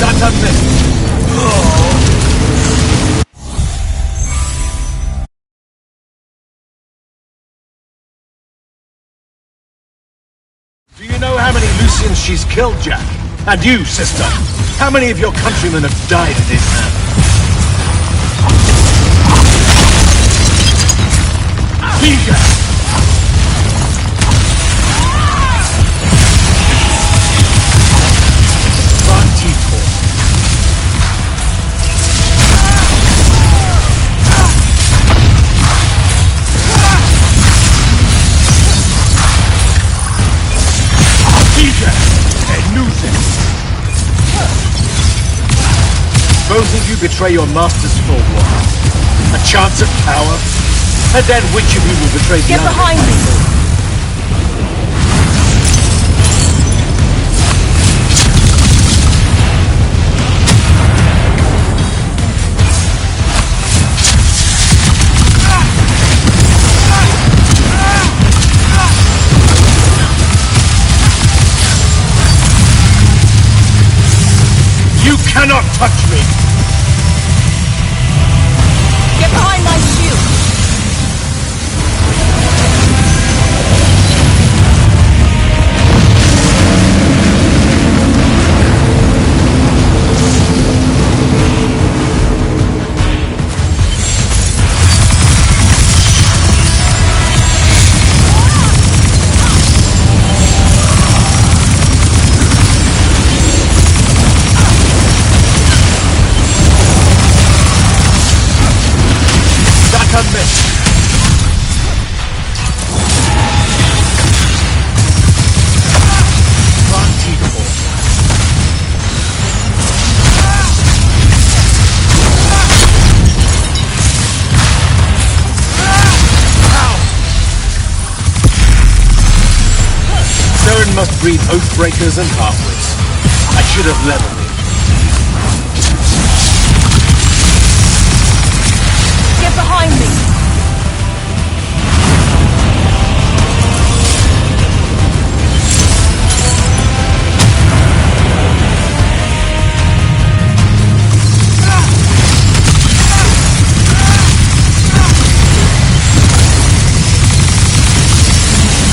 That's a miss. Do you know how many Lucians she's killed, Jack? And you, sister? How many of your countrymen have died at his hand? Legion! Both of you betray your masters for what? A chance of power? And then which of you will betray the other? Get behind me! You cannot touch me! Get behind my shield! Must breed oathbreakers and halfwits. I should have leveled it. Get behind me!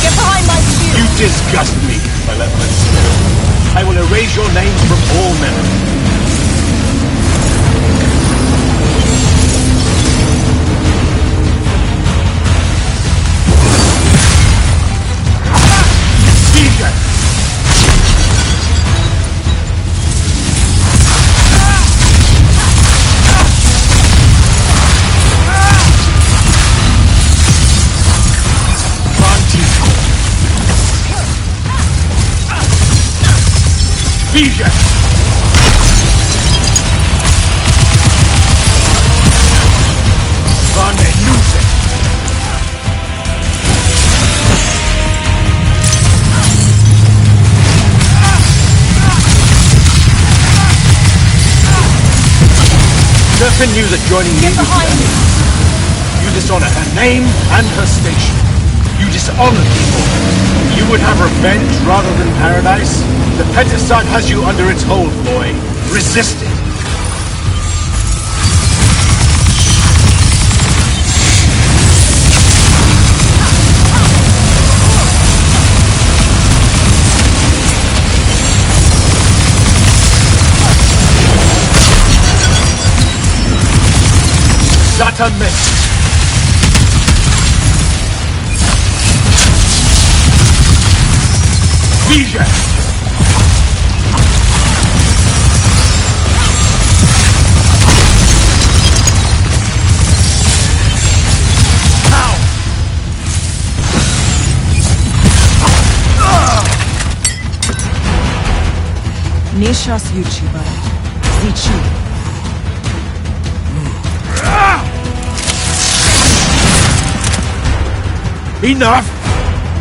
Get behind my shield! You disgust me, malevolent spirit. I will erase your names from all memory. Vision! Van der Luce! Durfin knew that joining me would be. You dishonor her name and her station. You dishonor people. You would have revenge rather than paradise? The Pentasod has you under its hold, boy. Resist it. unmentioned. Vision! Nishas Yuchiba. Zichi. Enough!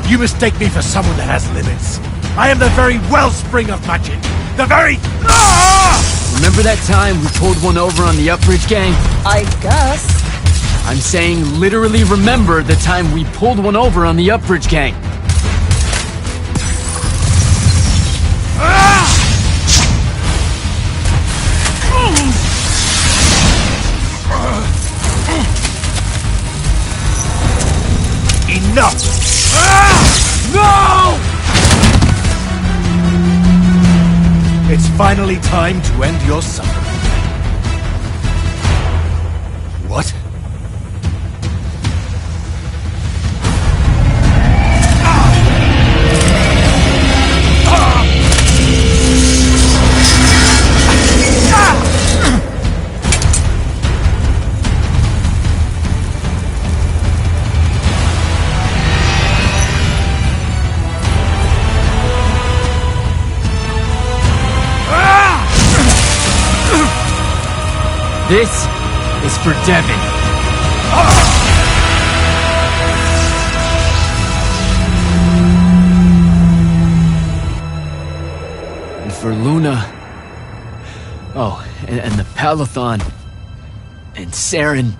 You mistake me for someone that has limits. I am the very wellspring of magic. The very... Remember that time we pulled one over on the Upbridge gang? I guess. I'm saying literally remember the time we pulled one over on the Upbridge gang. Enough! No! It's finally time to end your suffering. What? This is for Devin. And for Luna. Oh, and the Palathon. And Saren.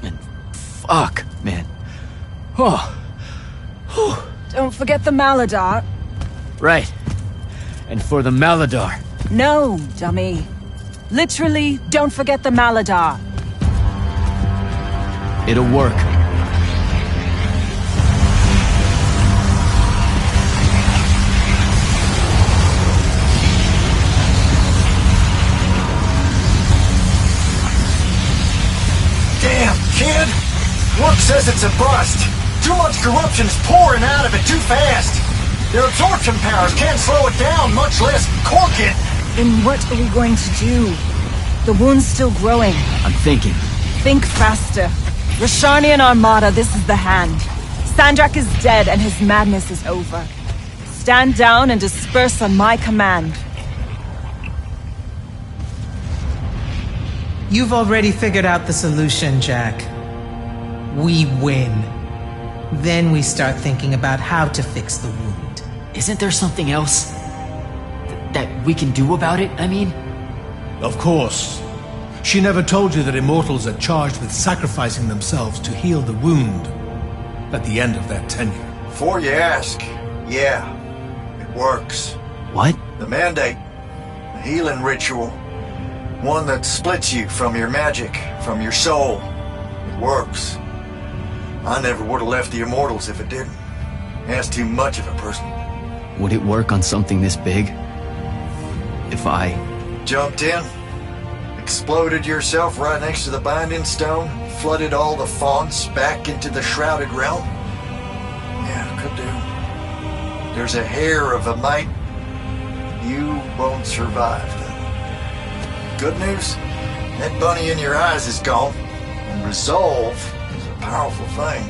And fuck, man. Oh. Don't forget the Maladar. Right. And for the Maladar. No, dummy. Literally, don't forget the Maladar. It'll work. Damn, kid! Work says it's a bust. Too much corruption's pouring out of it too fast. Their absorption powers can't slow it down, much less cork it. Then what are we going to do? The wound's still growing. I'm thinking. Think faster. Rashanian Armada, this is the hand. Sandrak is dead and his madness is over. Stand down and disperse on my command. You've already figured out the solution, Jack. We win. Then we start thinking about how to fix the wound. Isn't there something else that we can do about it, I mean? Of course. She never told you that Immortals are charged with sacrificing themselves to heal the wound at the end of their tenure. Before you ask, yeah, it works. What? The Mandate. A healing ritual. One that splits you from your magic, from your soul. It works. I never would have left the Immortals if it didn't. That's too much of a person. Would it work on something this big? If I... Jumped in, exploded yourself right next to the binding stone, flooded all the fonts back into the shrouded realm? Yeah, could do. There's a hair of a mite. You won't survive, though. Good news? That bunny in your eyes is gone. And resolve is a powerful thing.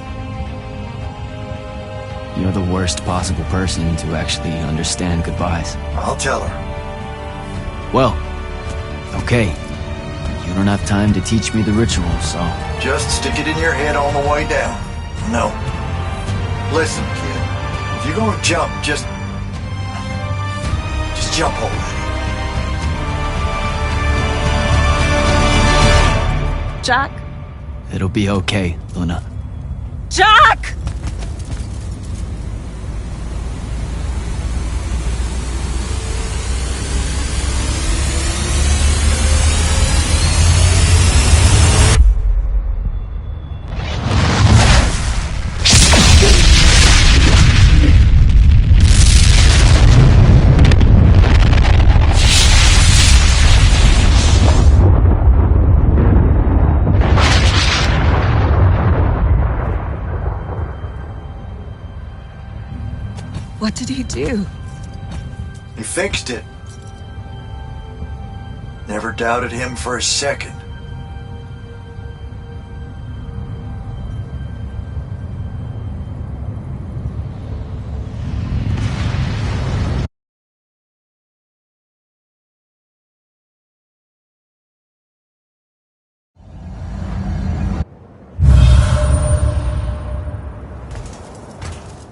You're the worst possible person to actually understand goodbyes. I'll tell her. Well, okay. You don't have time to teach me the ritual, so... Just stick it in your head on the way down. No. Listen, kid. If you're gonna jump, just jump already. Jack? It'll be okay, Luna. Jack! What did he do? He fixed it. Never doubted him for a second.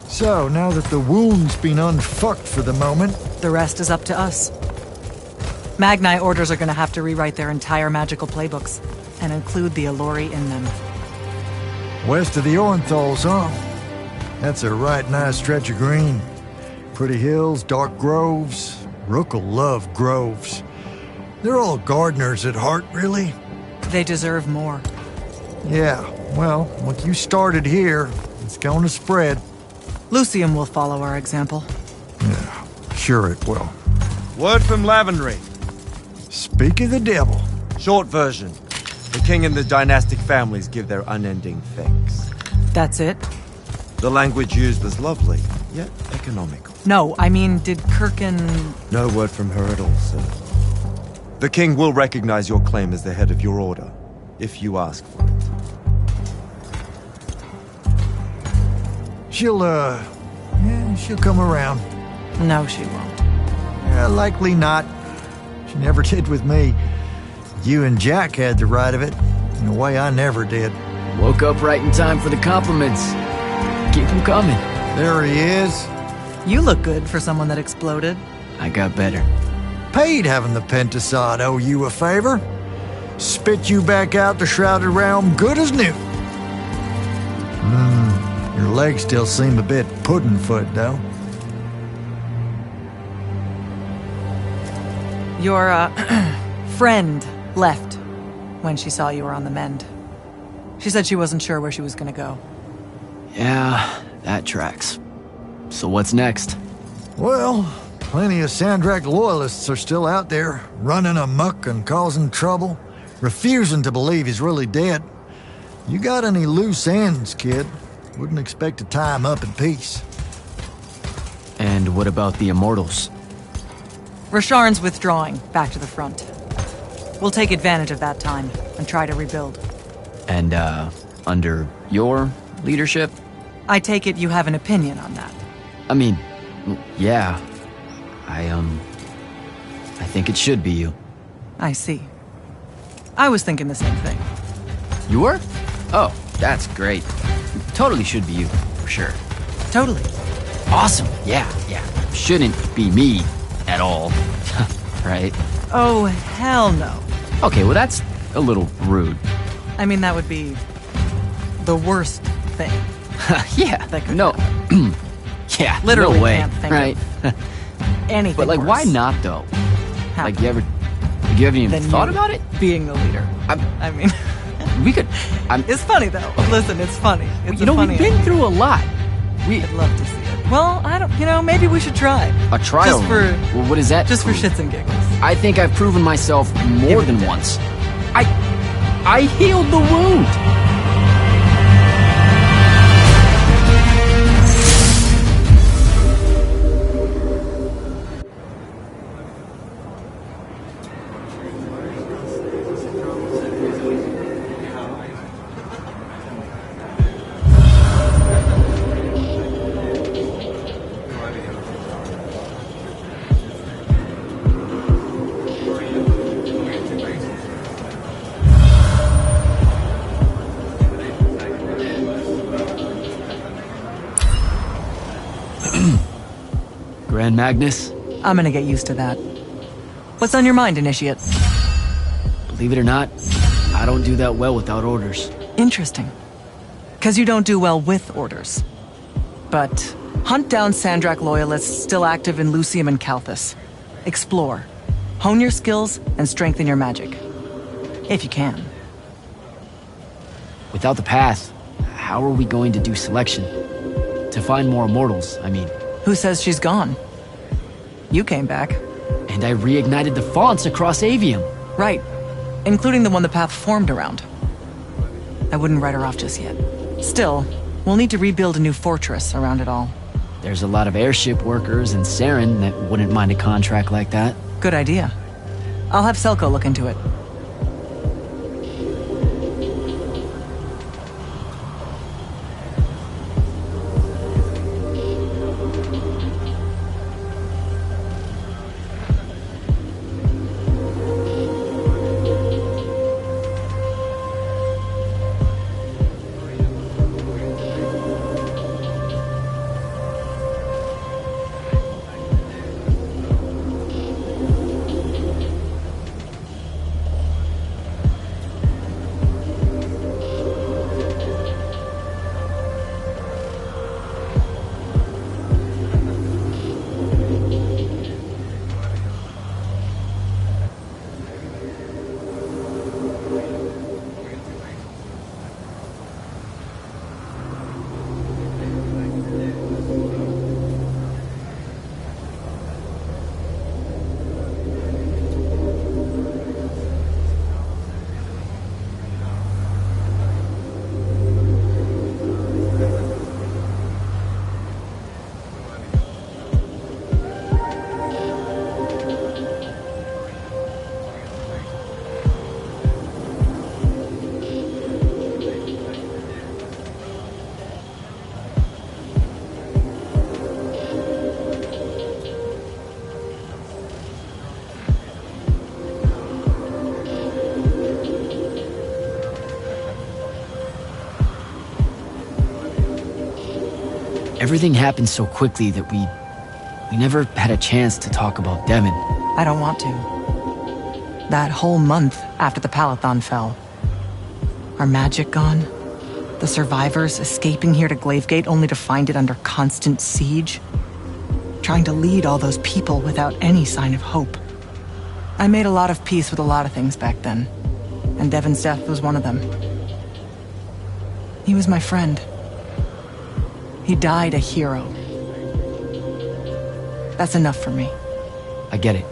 So, now that the wound's been unfucked for the moment... The rest is up to us. Magni orders are gonna have to rewrite their entire magical playbooks, and include the Alluri in them. West of the Orenthals, huh? That's a right nice stretch of green. Pretty hills, dark groves. Rook'll love groves. They're all gardeners at heart, really. They deserve more. Yeah, well, what you started here, it's gonna spread. Lucium will follow our example. Yeah, sure it will. Word from Lavenry. Speak of the devil. Short version. The king and the dynastic families give their unending thanks. That's it? The language used was lovely, yet economical. No, I mean, did Kirkin... No word from her at all, sir. The king will recognize your claim as the head of your order, if you ask for it. She'll come around. No, she won't. Yeah, likely not. She never did with me. You and Jack had the right of it, in a way I never did. Woke up right in time for the compliments. Keep them coming. There he is. You look good for someone that exploded. I got better. Paid having the Pentasod owe you a favor. Spit you back out the Shrouded Realm good as new. Your legs still seem a bit pudding-foot, though. Your, friend left when she saw you were on the mend. She said she wasn't sure where she was gonna go. Yeah, that tracks. So what's next? Well, plenty of Sandrak loyalists are still out there, running amok and causing trouble, refusing to believe he's really dead. You got any loose ends, kid? Wouldn't expect to tie him up in peace. And what about the Immortals? Rasharn's withdrawing back to the front. We'll take advantage of that time and try to rebuild. And, under your leadership? I take it you have an opinion on that. I mean, yeah. I think it should be you. I see. I was thinking the same thing. You were? Oh, that's great. Totally should be you, for sure. Totally. Awesome. Yeah. Shouldn't be me at all. Right? Oh, hell no. Okay, well that's a little rude. I mean, that would be the worst thing. Yeah. That could no. Yeah. Literally no way. Can't think right? of anything. But like, worse. why not though? How? Like, you haven't even thought about it? Being the leader. I mean, we could. It's funny though. Listen, it's funny. It's you know, funny we've been through a lot. I'd love to see it. Well, I don't. You know, maybe we should try. A trial? Just for. Well, what is that? Just for shits and giggles. I think I've proven myself more than once. I healed the wound. Grand Magnus? I'm gonna get used to that. What's on your mind, Initiate? Believe it or not, I don't do that well without orders. Interesting. Because you don't do well with orders. But hunt down Sandrak loyalists still active in Lucium and Kalthus. Explore. Hone your skills and strengthen your magic. If you can. Without the path, how are we going to do selection? To find more immortals, I mean. Who says she's gone? You came back. And I reignited the fonts across Aveum. Right. Including the one the path formed around. I wouldn't write her off just yet. Still, we'll need to rebuild a new fortress around it all. There's a lot of airship workers in Saren that wouldn't mind a contract like that. Good idea. I'll have Selko look into it. Everything happened so quickly that we never had a chance to talk about Devon. I don't want to. That whole month after the Palathon fell. Our magic gone. The survivors escaping here to Glavegate only to find it under constant siege. Trying to lead all those people without any sign of hope. I made a lot of peace with a lot of things back then. And Devon's death was one of them. He was my friend. He died a hero. That's enough for me. I get it.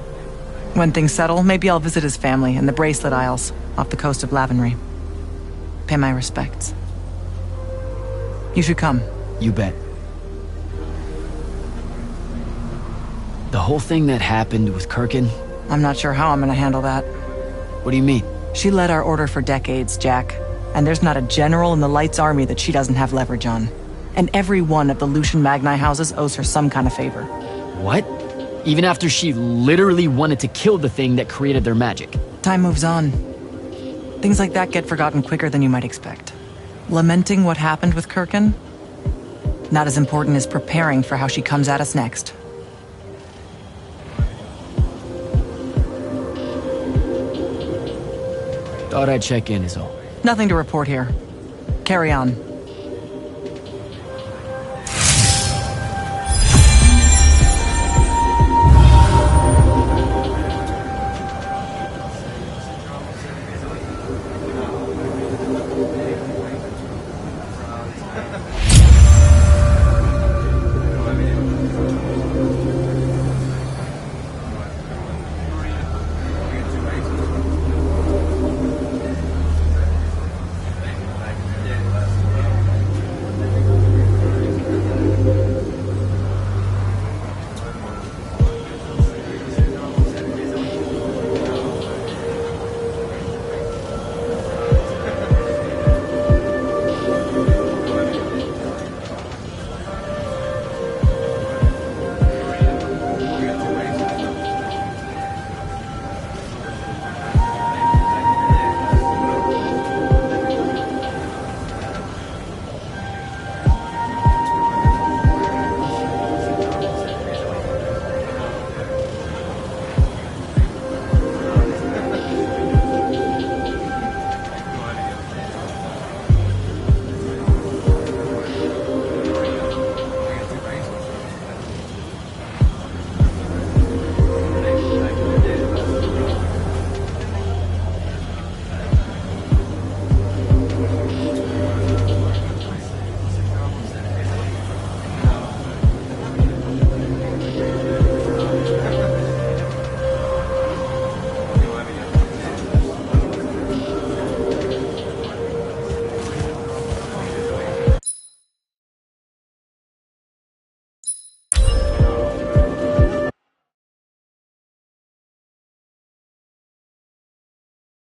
When things settle, maybe I'll visit his family in the Bracelet Isles off the coast of Lavenry. Pay my respects. You should come. You bet. The whole thing that happened with Kirkin? I'm not sure how I'm gonna handle that. What do you mean? She led our order for decades, Jack. And there's not a general in the Light's army that she doesn't have leverage on. And every one of the Lucian Magni houses owes her some kind of favor. What? Even after she literally wanted to kill the thing that created their magic? Time moves on. Things like that get forgotten quicker than you might expect. Lamenting what happened with Kirkin? Not as important as preparing for how she comes at us next. Thought I'd check in is all. Nothing to report here. Carry on.